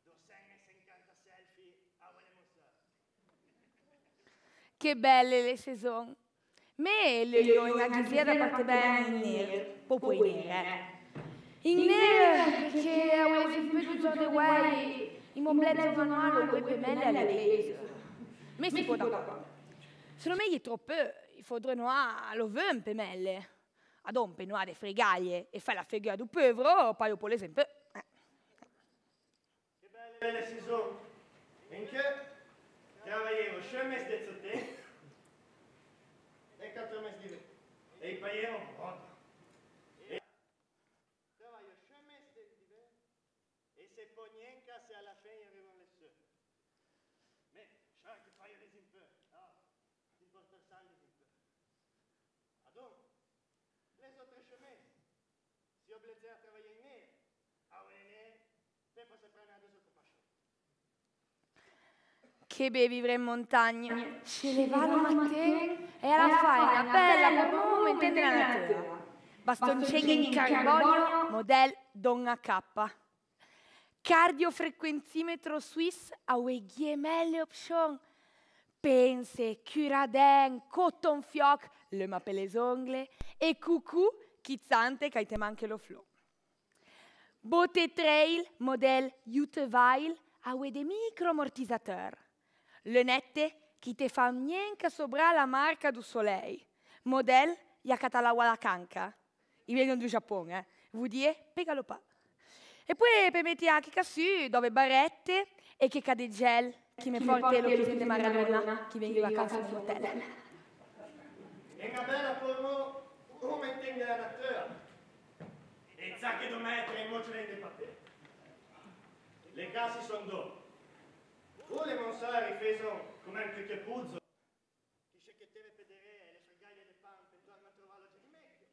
250 selfie a volevo stare. Che belle le saison. Me le io in agghisia da parte bene in nero, proprio in nero. In nero perché avevo sempre tutto the way, in mon bled manuale, poi per me all'inglese. Me si può d'accordo. Secondo me è troppo, il faudrait noir lo vin per me. Adonpe noir de fregaglie e fai la figura du povero, poi per l'esempio. Che belle saison. In che travaillevo 6 mesi de zotte. E 4 mesi di vita. E i paievo moda. Travaglio 6 mesi di vita. E se poi niente, se alla fine arrivano le sue. Ma, sai che fai les impeurs. Ah, ti porta il sangue les impeurs. Adonque, les autres 6 mesi. Si obligé a travailler in nero. A nero, per poi se prendere la disoccupazione. Che bei vivere in montagna. Ce le va la mattina e alla fine una bella per momento della natura. Bastoncini in carbonio, model Donna K. Cardiofrequenzimetro Swiss a mille option. Pense, Curaden, Cotton Fioc, le mappe les ongles e Cucù, chizzante che te manche lo flow. Botte Trail, model Juteweil, a dei micro ammortissateurs. Lunette qui te fa niente sopra la marca du soleil. Model Yakatalawa la canca. I vengono du Giappone, Vous dire, pegalo pa. E poi per mettere anche su dove barrette e che cade gel, chi mi porta l'occasione di Maradona, chi viene in vacanza in hotel. È una bella forma, un momento della natura. E sa che devo mettere in moce dei paperi. Le case sono due. Le monsari fesono come anche che puzzo. Dice che deve vedere le fregaglie del pan per tornare a trovare la meglio.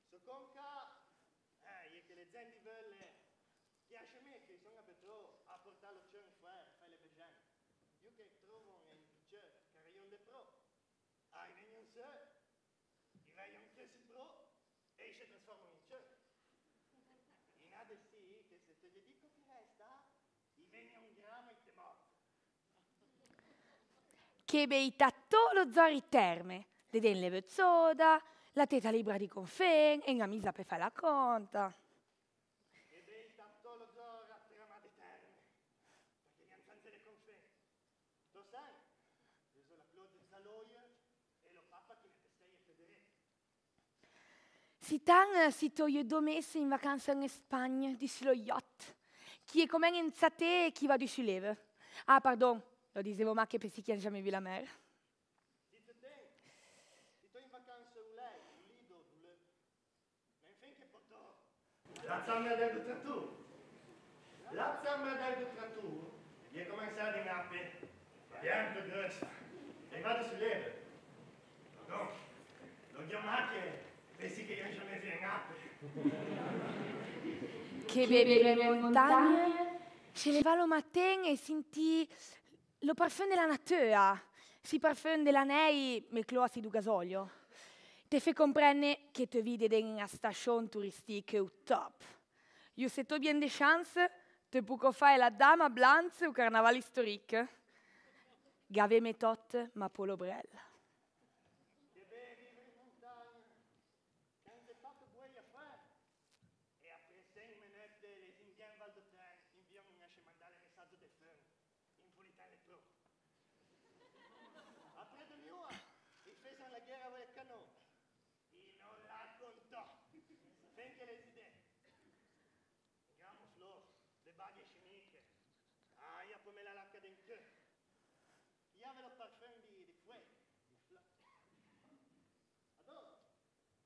So conca, è che le zendi belle, piace a me che sono abituato a portare lo cielo fuori, fai le beggiane. Io che trovo un piccione, carrion de pro, i vengono se, i vengono che si pro, e si trasformano in cielo. In adessi che se te gli dico che resta, vengono un gramo e te morto. Che bei tattò lo zori terme, de den le soda, la teta libera di confen, e una misa per fare la conta. Che bei tattò lo zori a terme, perché gli anzanze le confen. Lo sai, io sono la close zaloia e lo papa che ne sei e federe. Si tan si toglio 2 mesi in vacanza in Spagna, di sullo yacht. Chi è come in Zate e chi va di Suleve. Ah, pardon, lo dicevo ma che per si chiama jamais vu la mer. Dite te, ti sto in vacanza un lei, un lido, ma infine che portò. La zambra del trattur. La zambra del trattur gli è cominciata in appe, bien più grossa, e va di Suleve. Pardon, lo chiamo che pensi che io jamais vu in appe. Che beve le montagne, ce ne va lo matin e senti lo parfum della natura, si parfum della nei, me cloasi du gasolio. Te fait comprendere che te vide in una stazione turistica au top. Io se tu bien de chance, te può fare la dama blanche o carnaval storique. gaveme tot, ma polo brella.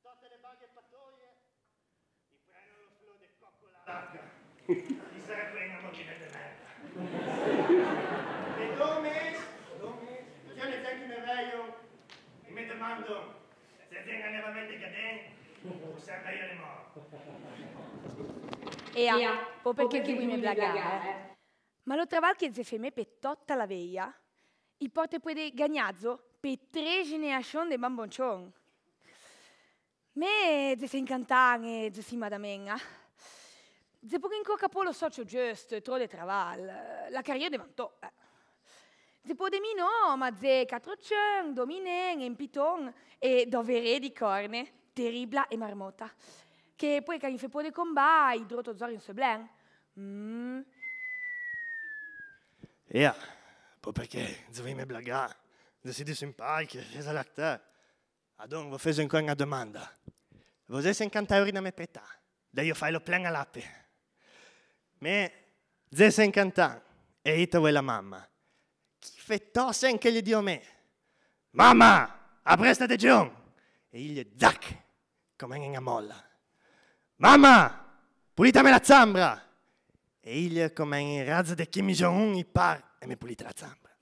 Tutte le baghe patoglie ti prendono lo flow del cocco ti sarebbe una mochina di merda. E domes, io ne tengo me veglio e mi domando se venga nuovamente cadente o se io ne moro. Po perché chi vuoi me blagare? Ma lo traval che ze feme per tutta la veia, i porte poi de gagnazzo per 3 generazioni de bamboncion. Me ze si incantane, ze si madamenga. Ze pure in capo lo socio giusto, tro de traval, la carriera de mantò. Ze po de mi no, ma ze 400, dominen, in piton e dovere di corne, terribla e marmota. Che poi che fe po de comba, i drotto zori in seblen. Ja, po perché ze vi me blaga, ze si dis in palche, ze salacta. Adon, vă fez încă una domanda. Vă zese în cantaurina me preta, dar io fai lo plan all'ape. Me, zese în canta, e ita voi la mamma. Chi fettosse anche gli dio me. Mamma, appresta de gion. E gli zac, come in molla. Mamma, pulitame la zambra. E gli come in razza de Kim Jong-un i par e mi pulita la zambra.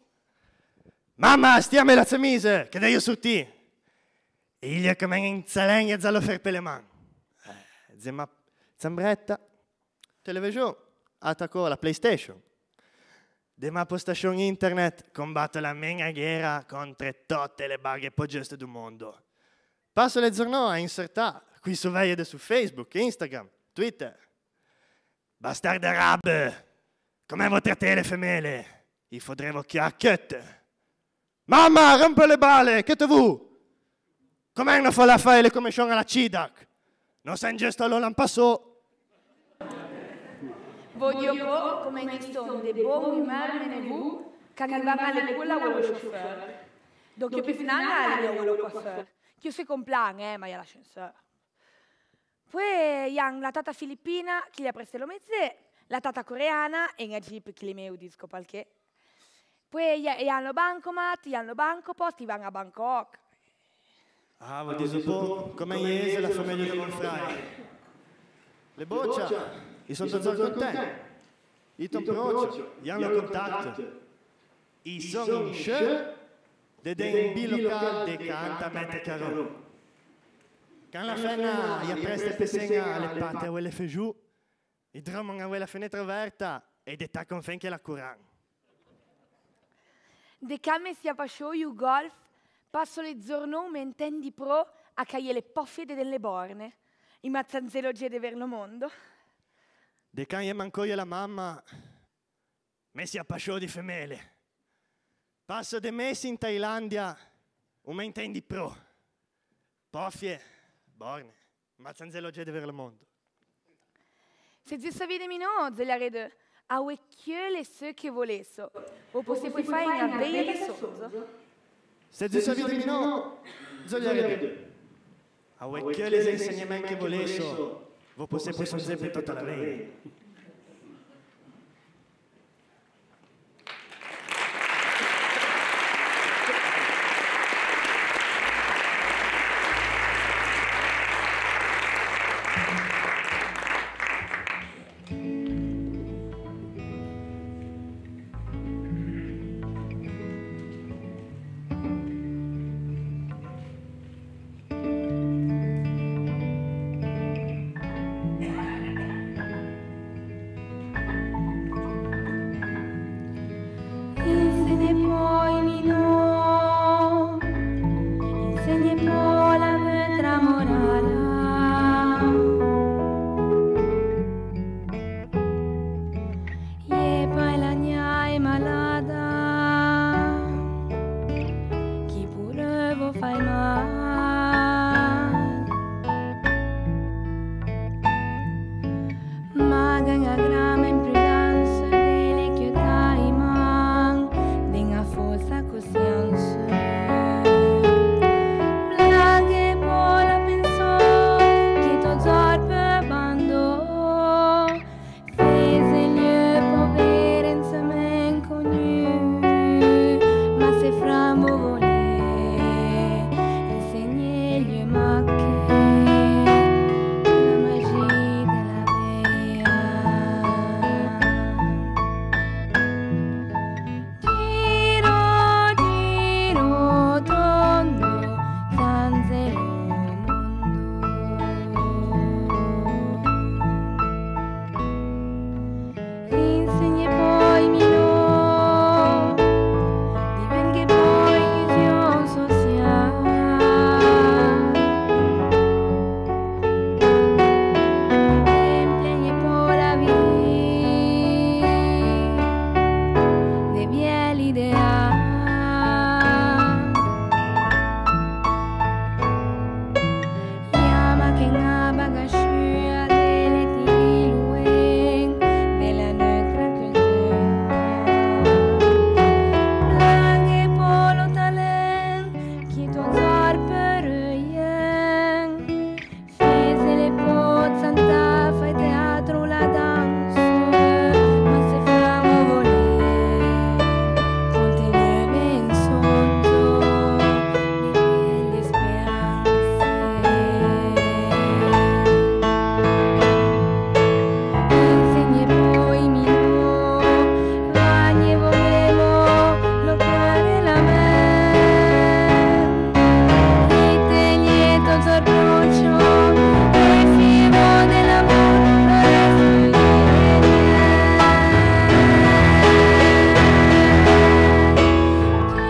Mamma, stiame la cemise, che da io surti. E gli come in zalegna zallo fer per le man. Zema zambretta, television, attacco la PlayStation. Dema postation internet combatto la mega guerra contro tutte le baghe più giuste del mondo. Passo le giornate a insertare qui su vegliade su Facebook, Instagram, Twitter. Bastarde arabe, come voi trattate le femelle? I faudremo chiacchiette. Mamma, rompe le balle, che te vuoi? Come non fa la fare le commissioni alla CIDAC? Non sei in gesto allora passò. Voglio po come ne sono dei buoni marmene vu che arrivano alle quella con lo chauffeur. Donc per finale alle con lo coiffeur. Che si complan, ma è l'ascensore. Poi hanno la tata filippina che gli ha preso lo mezze, la tata coreana e una jeep che le meu disco palché. Poi hanno bancomat, hanno bancopost, vanno a Bangkok. Ah, vuol dire un po' come ieri la famiglia di Monfrai. Le boccia, i sono tutti contenti. I ton procio, gli hanno contatto. I sono in show, de den bilocal de canta mette caro. Quand la fenna gli presta pessenga alle patte a quelle giù, i dromano a quella finestra aperta e de taccon finché la curan. De come si appasciò io golf, passo le giornate mentendi pro a cagliere le poffide delle borne, i mazzanzelogie di ver lo mondo. De can gli mancò io la mamma, me si appasciò di femele. Passo de mesi in Thailandia, un mentendi pro. Poffie, borne, mazzanzelogie di ver lo mondo. Se tu sapevi no, ze la rede, a uecchio le se che volesso, o possiamo fare una veia che sotto. Se tu sapevi no, ze la rede. A uecchio le insegnamenti che volesso, voi possiamo sempre tutta la veia. l'idea. Yama che ngaba gashua dele tilueng della neutra cultura. Blange polo talen qui ton zor perøyen. Fese le pot Santa fai teatro la danse. Ma se famo voler contenere in sonno le belle speranze. Insegni poi mino, vagni volevo lo cuore la mente. E te lieto sorproccio e fibo dell'amor lo resto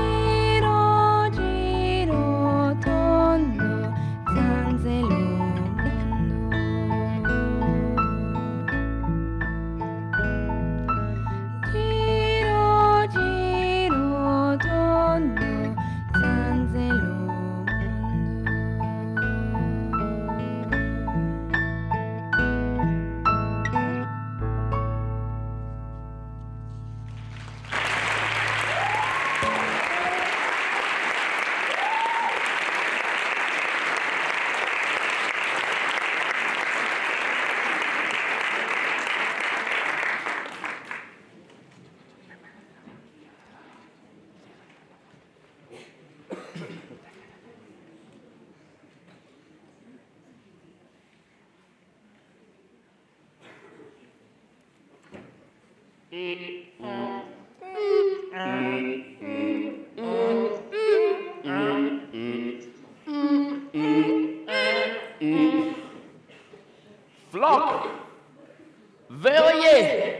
Giro, giro, tondo, zanzelo Giro, giro, tondo, zanzelo Floc! Verrier!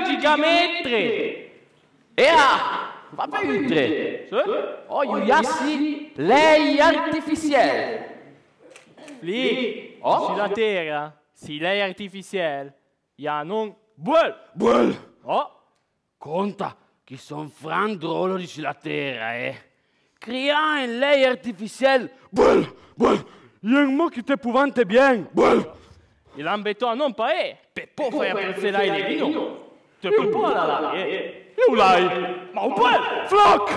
Gigametri! Va pas utre! Oh, yassi, lei artificielle! Flic, Oh. sur la terre, si lei artificielle, y a non buel. Oh! Conta che son frandrolo sulla terra, Cria in lei artificielle! Buel! Yen mo qui t'épouvante bien! Buel! Il embêtant non pas per pas faire passer là les vino. Tu peux pas là, Eu l'hai! Ma un buel! Floc!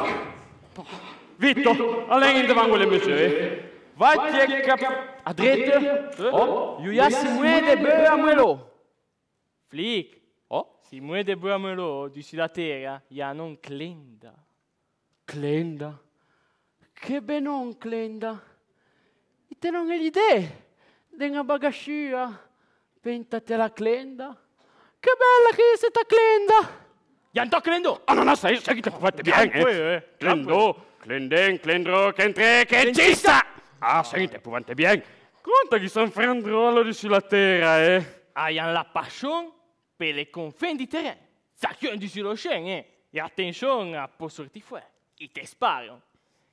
Vitto, allez in devant le monsieur. Vai cap a drette! Oh! Io yassi muede beu a muelo! Flic, si muede buamelo du sur la terre, y a non clenda. Clenda? Che benon, Clenda! E te non hai l'idea d'una bagasciua pentate la Clenda? Che bella che è questa Clenda! Yanto clendo! Ah non, sai che t'épouvante bien, Clendro, qu'entre, che cista! Ah, sai t'épouvante bien! Conta che son frandrolo sulla terra, Ah, y a la passion per les confins du terrain. Ça chiude du sur le champ, Et attention à pas sortir fuori. Ils t'esparent.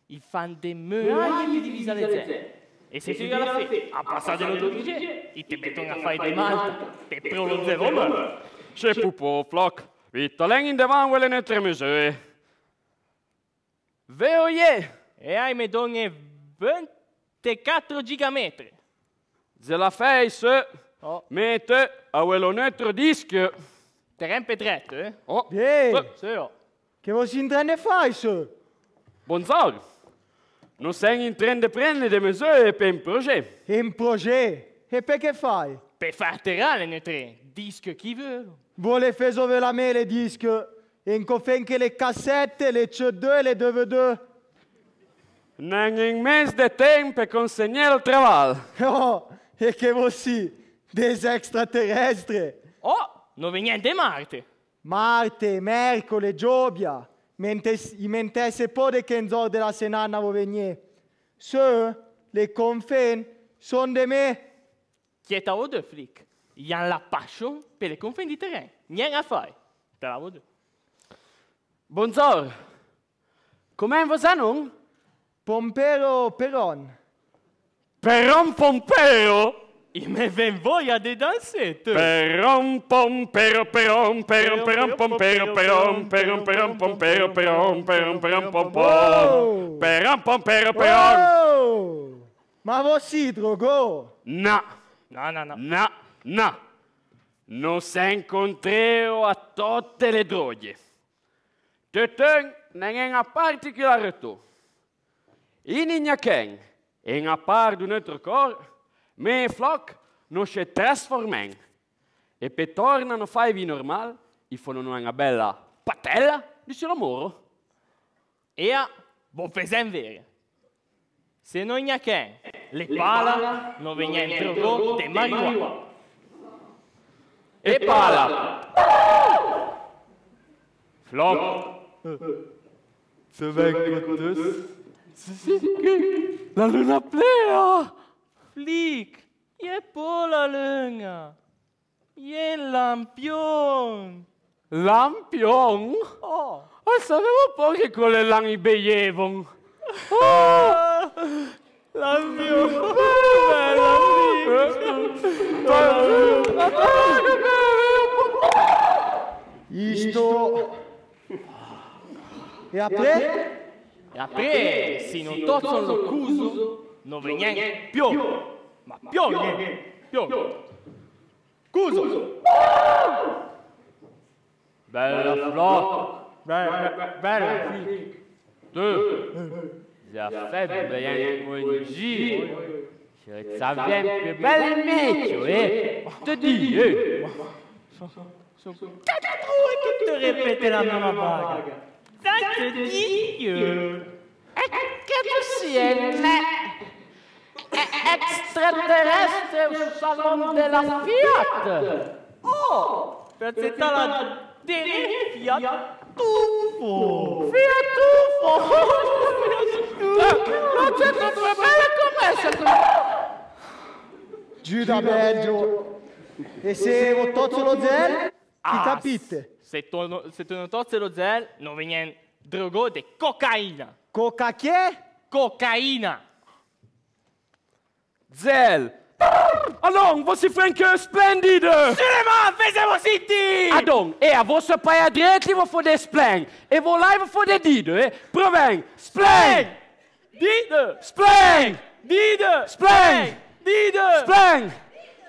Ils font des murailles qui divisent les ailes. Et si tu la fais, à passer de l'autre côté, ils te mettent à faire des maltes per prolongare l'homme. C'è pupo, Floc. Vitto, allez in devant le notre monsieur. Verrier! Et ai me donne 24 gigametri. Ze la face, mette a quello nostro disco. Terrain pedretto, Oh, Bien! Sì, Che voi si in train de fare, ça? Bonsoir. Nous sommes en train de prendre des mesures pour un projet. Un projet? E perché fai? Per far terrare le tre, disco chi vuole. Vuole fare sove la me le dischi, e in anche le cassette, le CD e le DVD. Non un mese de tempo per consegnare il lavoro. Oh, e che voi sì, des extraterrestri. Oh, non veniamo da Marte. Marte, Mercole, Giobia. I mentesse po' de che in della senanna vo venire. Se, le confin, son de me. Chieta o due, flic. Il y a la passion per les confins du terrain. Niente a fare. Te la vedo. Bonjour! Come va non? Pompero Peron. Peron Pompeo? Il me vient voglia di danser. Perom pom pero perom perom perom pom pero perom perom perom pom pero perom perom perom pom pom perom pom pero perom. Oh! Ma você drogou? No. No. No. Non si incontreo a tutte le droghe. Tutto non è una particolarità. In ignaken, in a part di nostro corpo, me floc non si trasformano. E per tornare a fare vi normale, e fanno una bella patella di sull'amore. E voi fate vero. Se non c'è che le pala non vengono in drogo di marijuana. E pala! Flop! Se vengo dus. La luna plea! Flick, e po la luna. E lampion. Lampion? Oh! Sapevo un po' che con le lani beievano. Lampion! Isto. E après? E après, se non tocco l'accuso, non viene più. Ma più. Cuso! Bella flop! Bella, Flick. Tu! La fête bien un giro. Ça vient più bello invece, Te dis, Che ti ripete la mia vaga? Ça te dit E che tu sei extraterrestre al salone della Fiat? Oh! Per accettare la Fiat Tufo! Fiat Tufo! Non c'è due belle commesse! Giuda Belgio. E se ho tolto lo zel, ti capite? Se tu non tolti lo zel, non viene drogo di cocaina. Coca che? Cocaina. Zel! Allons, você franco splendido! Cinema, faites-vous city! Adon, a vostra paia diretti vou foder splen. E vou lá e vou foder dido, Proveng, splen! Dido! Splen! Dido! Splen! Dido! Splen!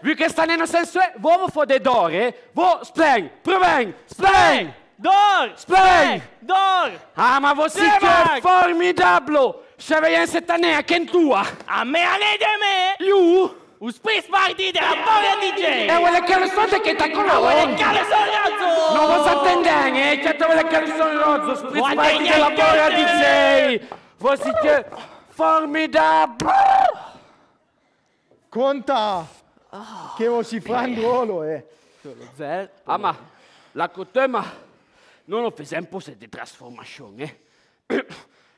Vu che sta nel senso vou foder dor, Vou splen! Proveng, splen! Dor! Splen! Dor! Ah, ma você que é formidable! C'aveva 7 anni a che tua! A me anni di me! You! Us pris parti della povera DJ! E quelle calzone che t'ha con quelle calzone rozzo! Non lo attendete, che te quelle calzone rozzo! Spris parti della povera DJ! Você che formidable! Conta! Che vo si frandolo, Zel. Ah, ma la cotema non lo fa sempre se di trasformazione,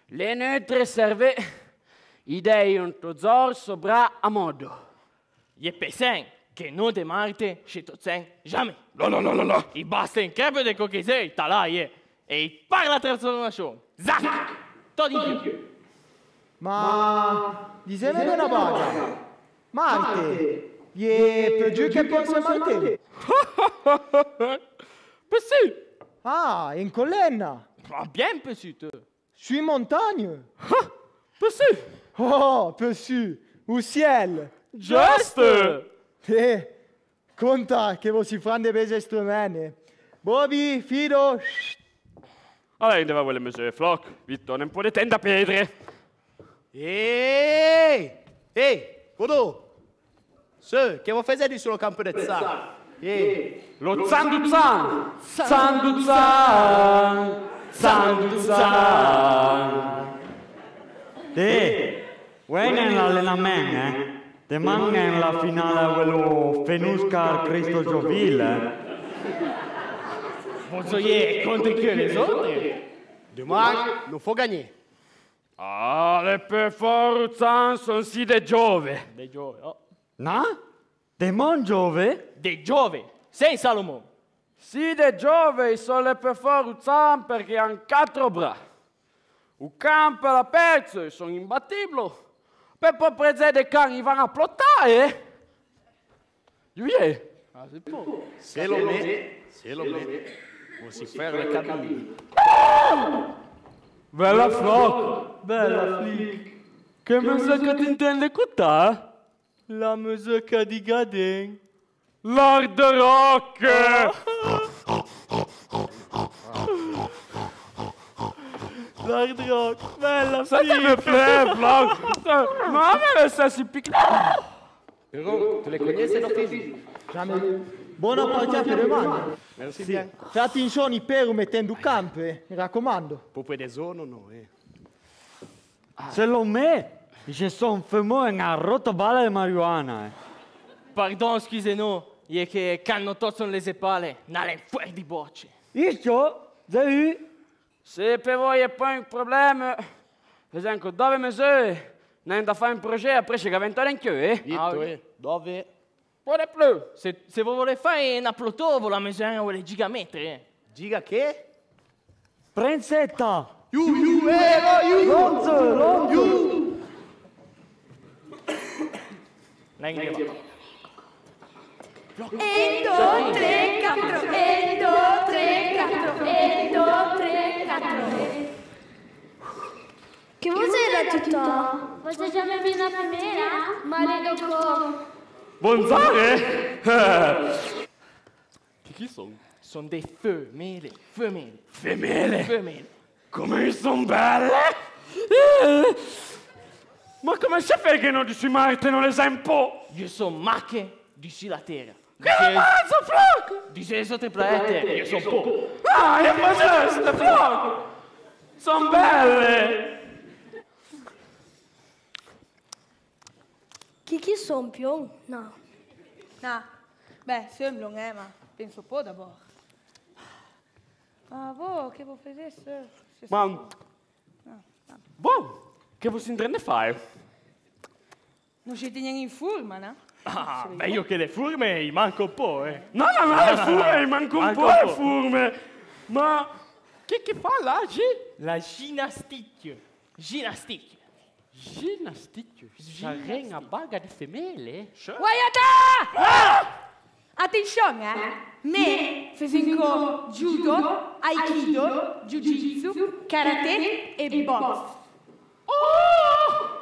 Le neutre serve idee un tozor sobra a modo. Je pensen che non de Marte chez Totsen jamais. No. Il basta un crepe de coquisei, talaie, e il parla la trasformazione. Zac! Tot in più. Ma diseme una baga. Marte. E per giù che pensa Marte? Sì. Ah, in collenna. Ma bien pessuto. Sui montagne. Sì. Oh, per su. Au ciel. Giusto. Conta che vo si frande bese strumenti. Bobby, Fido. Allora, deve volere mesure floc. Vittor, non può tenda pedre. Ehi, Godo. Sir, che vuoi fare sullo campo del Zan? Lo Zanduzan! Zanduzan! Vuoi nell'allenamento, Te manca la finale quello Fenuscar Cristo Giovile. Posso dire contro che les autres? Domani non può gagner. Ah, le per forza sono sì de Giove. De Giove, oh. No? De Mon Giove? De Giove, sei Salomone. Sì, de Giove sono le per forza perché hanno 4 bras. Il campo all'aperto sono imbattibili. Per poi prendere dei cani vanno a plottare. Oui. Ah, c'est pas. C'est l'homme. Aussi faire le cadeau. Bella floc, bella flic. Che musica ti intendi ascoltare? La musica di Gadin. L'hard rock! L'hard rock, bella Ça me plaît, Floc! Ma mais ça c'est piqué! Però, tu le connais ces filles? Jamais. Buona partita per domani. Merci bien. Fai attenzione per mettendo campo, mi raccomando. Pour des zones, non, Selon me, je sono fermo in una rotta balla di marijuana. Pardon, excusez-nous. Il est que quand nous tous on les épaules, n'allez fuori di bocce. Io, già Se per voi è poi un problema, per esempio, dove misure, non da fare un progetto, après ci avventare anche io, Dove? Pas de plus. Se vous voulez fare una plateau, vous la mesurez avec les gigametri. Giga che? Prensetta! Lonzo! L'anglais. 1, 2, 3, 4. 1, 2, 3, 4. 1, 2, 3, 4. Che cos'era tutto? Você já me viu na primeira? Maledocou. Bonzare? Chi sono? Sono dei femelle. Femelle? Come sono belle? Ma come si fa che non ci Marte non esempio? Io sono macche di la terra. Che mazzo, Floc? Di ces autres planètes, io sono po'. Ah, è pazzesco, Floc! Sono belle! Chi sono più? No. No. Beh, sembrano, ma penso un po' d'abord. Ma voi, che voi vedete? Ma... Buon, che voi si intende fare? Non siete neanche in forma, no? Ah, beh, io che le furme, gli manco un po', No, le furme, manco un po' le furme. Ma... Che fa là, G? La ginnastique. Ginnastique. Ginnastique? Sarei una baga di femelle? Guaiata! Attenzione, me facevo judo, aikido, jiu-jitsu, karate e box. Oh!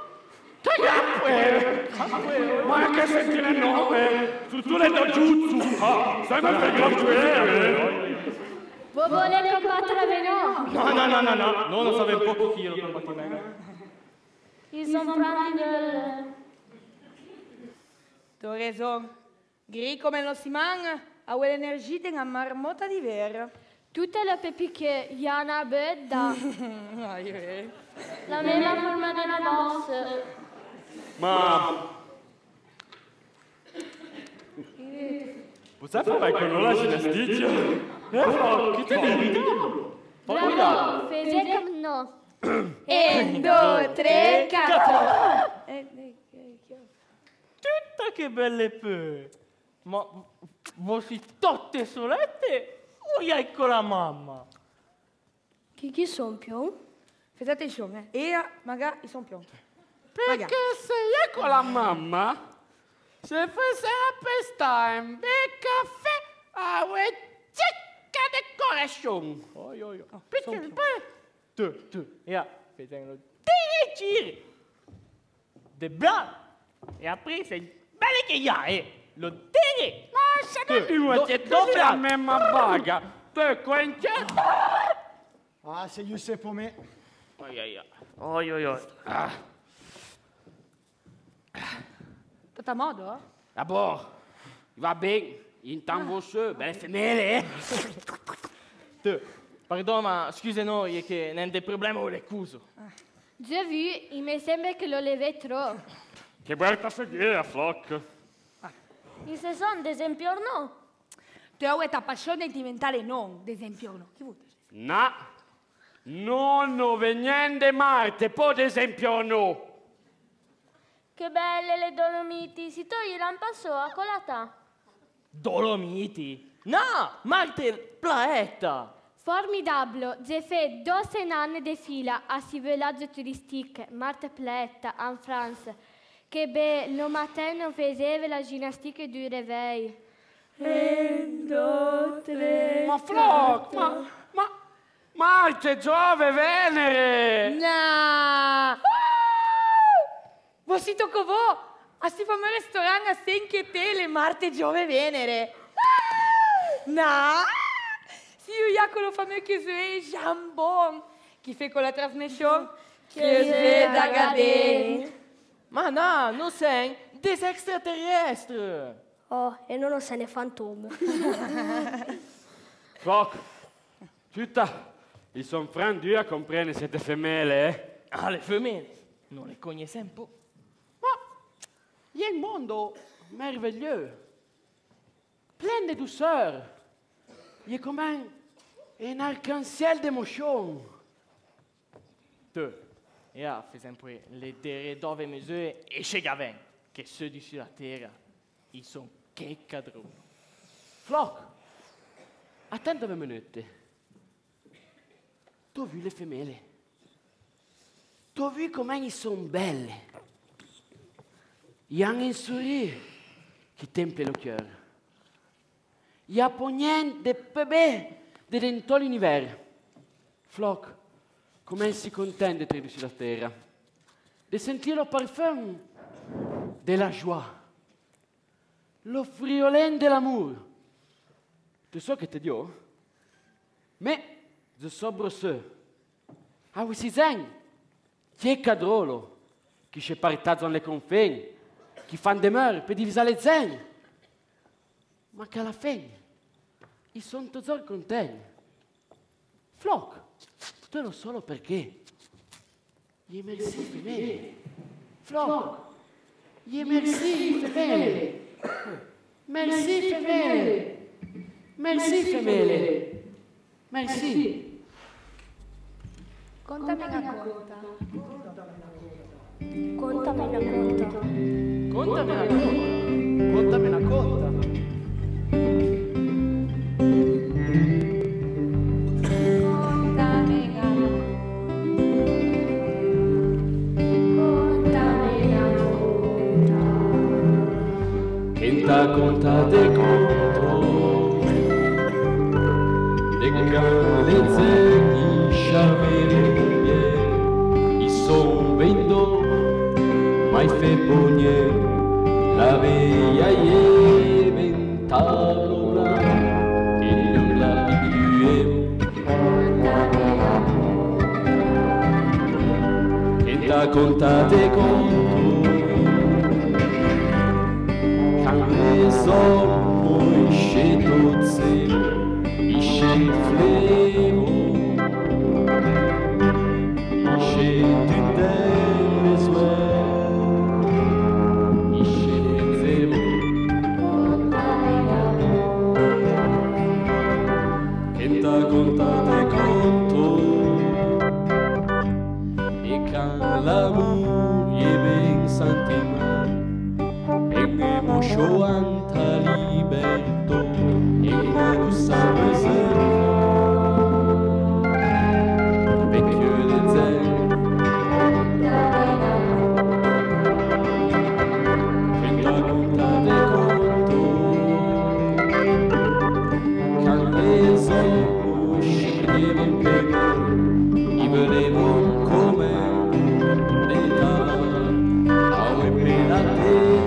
Che ma che sentire il nome? Tu le do jutsu! Sai ma per graduare! Vous voulez combattere avec nous? No, non lo sapevo poco chi lo combattimento. Ils ont pris de... Tu hai ragione. Gris come lo si mangia, ha quell'energia di una marmotta di vera. Tutte le pepi che Yana bedda. Ai, La mela forma di una box. Ma... Posso fare con la ginnastica? Che te ne dico? Bravo, faisais comme nous. 1, 2, 3, 4. Tutta che belle pe! Ma voi siete tutte solette o hai con la mamma? Chi sono più? Fate attenzione, io magari sono più. Perché se io con la mamma, se fosse a pestare un bel caffè, a una cicca decorazione. Perché Tu, ja, facendo dei giri. De blanc. E après, c'est belle che ya, lo tere. Ma se non mi vuoi doppia la mesma baga, te quenche? Ah, se io sei per me. Oi. Tutto a modo? Ah boh, va bene, intanto voi, belle femelle, Tu, pardon, ma excusez-nous, il y a que n'un des problèmes avec les couses. J'ai vu, il me semble que le levait trop. che bella figlia, Floc. Ils se sont des impiornos. Tu hai questa passione diventare non, ad esempio, no? Che vuoi? No, non venendo Marte, per esempio no. Che belle le Dolomiti, si toglie l'ampasso a colata. Dolomiti? No, Marte planeta. Formidable, j'ai fait 2 années de fila à ce village touristique, Marthe Plette, en France. che lo matin on faisait la gymnastique du réveil. 1, 2, 3. Ma Floc, ma Marte, Giove, Venere! Na! Vossi tocco voi! A si fammi ristorante a 5 tele, Marte, Giove, Venere! Na! Si io Iacolo fammi che c'est jambon, qui fait con la trasmission, Che c'est da Gadè. Ma no, non sei des extraterrestri! Oh, e non se ne fantôme. Floc, tutta, ils sont frandus a comprendre cette femelle, eh? Ah, le femelle, non le conosco un po'. Il y a un monde merveilleux, plein de douceur. Il est comme un arc-en-ciel d'émotions. Ja, per esempio, le terre dove mesure e chez Gavin, che ceux du sur la terre, ils sont che cadroni. Floc, attends 2 minutes. Tu as vu les femelles? Tu as vu comment ils sont belles? Il y a un sourire qui temple le cœur. Il y a poignée de bébés de tout l'univers. Floc, comment si content d'être sur la terre, de sentir le parfum de la joie, le friolet de l'amour. Tu sais que te dis, mais je sobre ceux. Ah oui, c'est ça. Qui est cadrolo, qui se partage dans les confins, qui font demeure per diviser les zen. Ma qu'à la fin, ils sont toujours contents. Floc, tu lo solo perché. Gli merci femelle. Floc, gli merci femelle. Merci femelle. Merci femelle. Merci. Contami una conta. Contami una conta. Contami una conta. Contami una conta. Quinta conta de conto de caleze i charmerie i son vendo mai fe pogne la veia e ventalola e non la più Quinta conta de conto Somos cheios e chifleiro e cheio de desuel e cheio de zero quem tá contando conto e calamu e bem santima Shoanta liberto e non sapesse vecchio le zen che da conta de conto che sono uscire in pega i volevo come l'età a me per la teta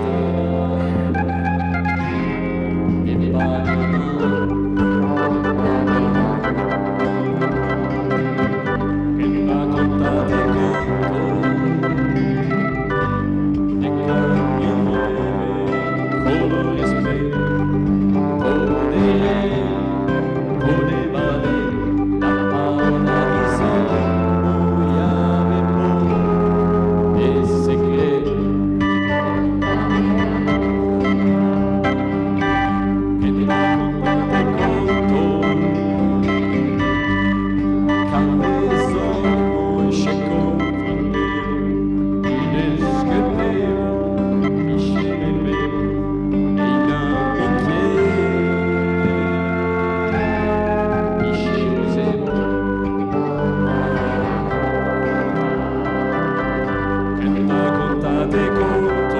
te conto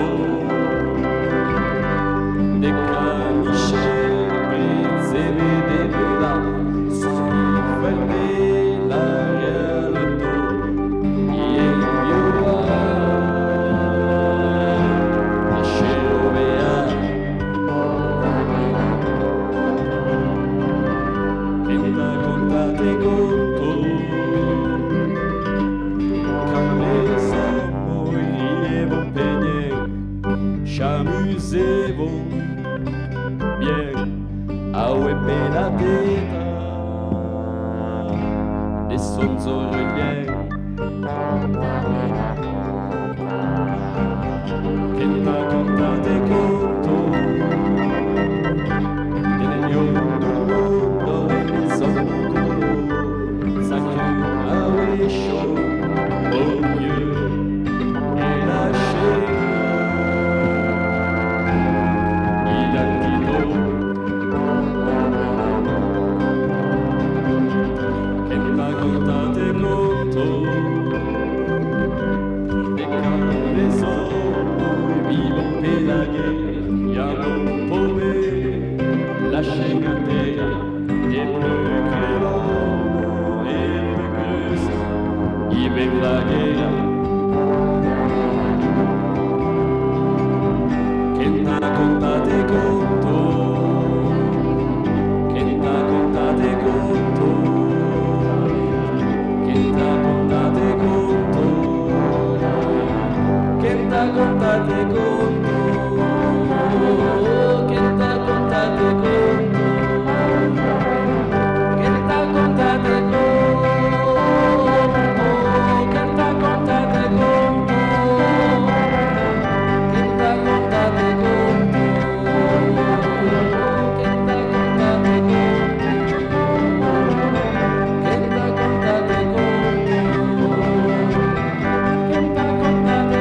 son zorriglieri. Che t'ha contate conto nel mondo e sono coloro sa che avescio ogni e la scena i dantito che t'ha contate conto de camere sono vivo per la guerra amo come la scena terra e poi credo e per questo i ben la guerra che t'ha contate conto che t'ha contate conto che t'ha contate conto che t'ha contate conto che t'ha contate conto che t'ha contate conto che t'ha contate conto che t'ha contate conto che t'ha contate conto che t'ha contate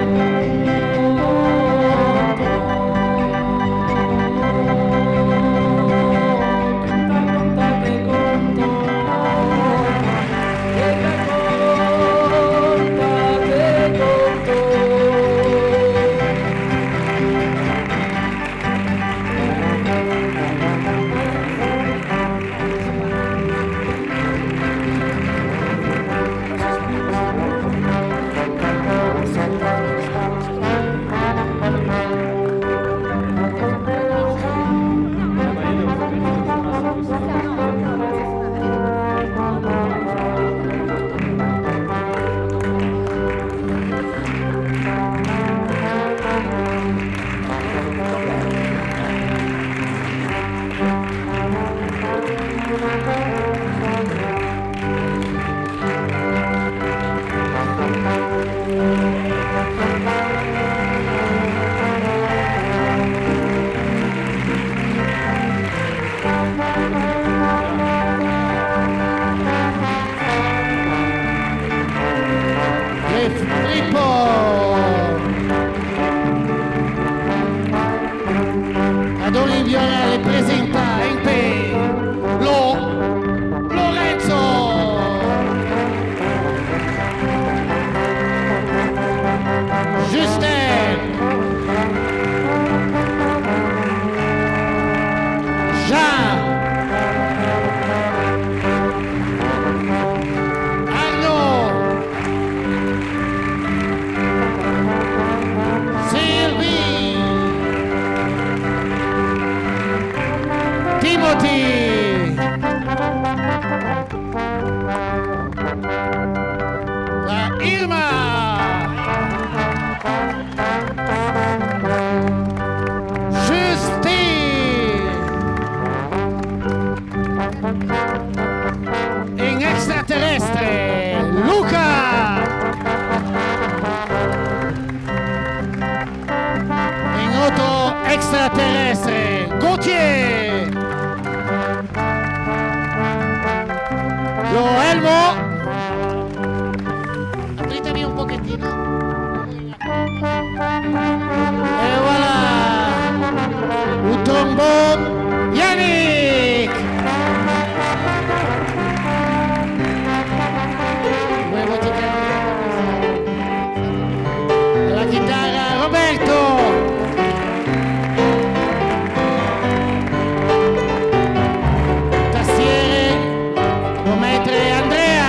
Ad Olivia le presenta in pe Lorenzo. Justin. Jean. Arnaud. Sylvie. Timothy. La Irma. Justine. Un extraterrestre. Luca. Un altro extraterrestre. Gauthier. Lo Elmo. Apritemi un pochettino. E voilà. Un trombone. Yannick. La chitarra Roberto. Tastiere. Mentre Andrea.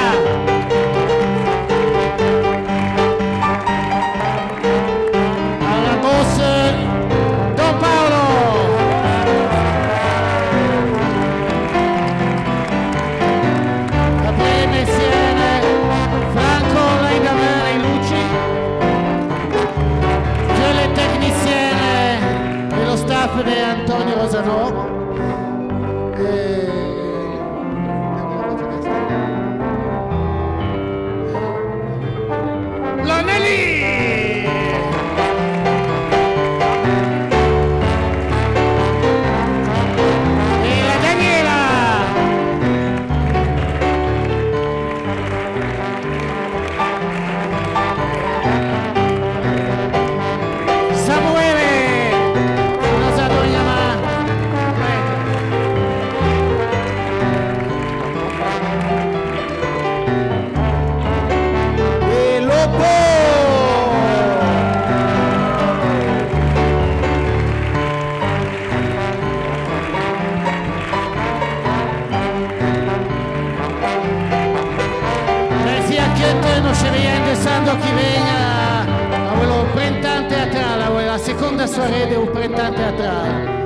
che non ci viene pensando chi venga a quello printemps teatrale, a la seconda soirée del printemps teatrale.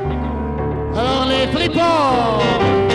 Allora, les fripons!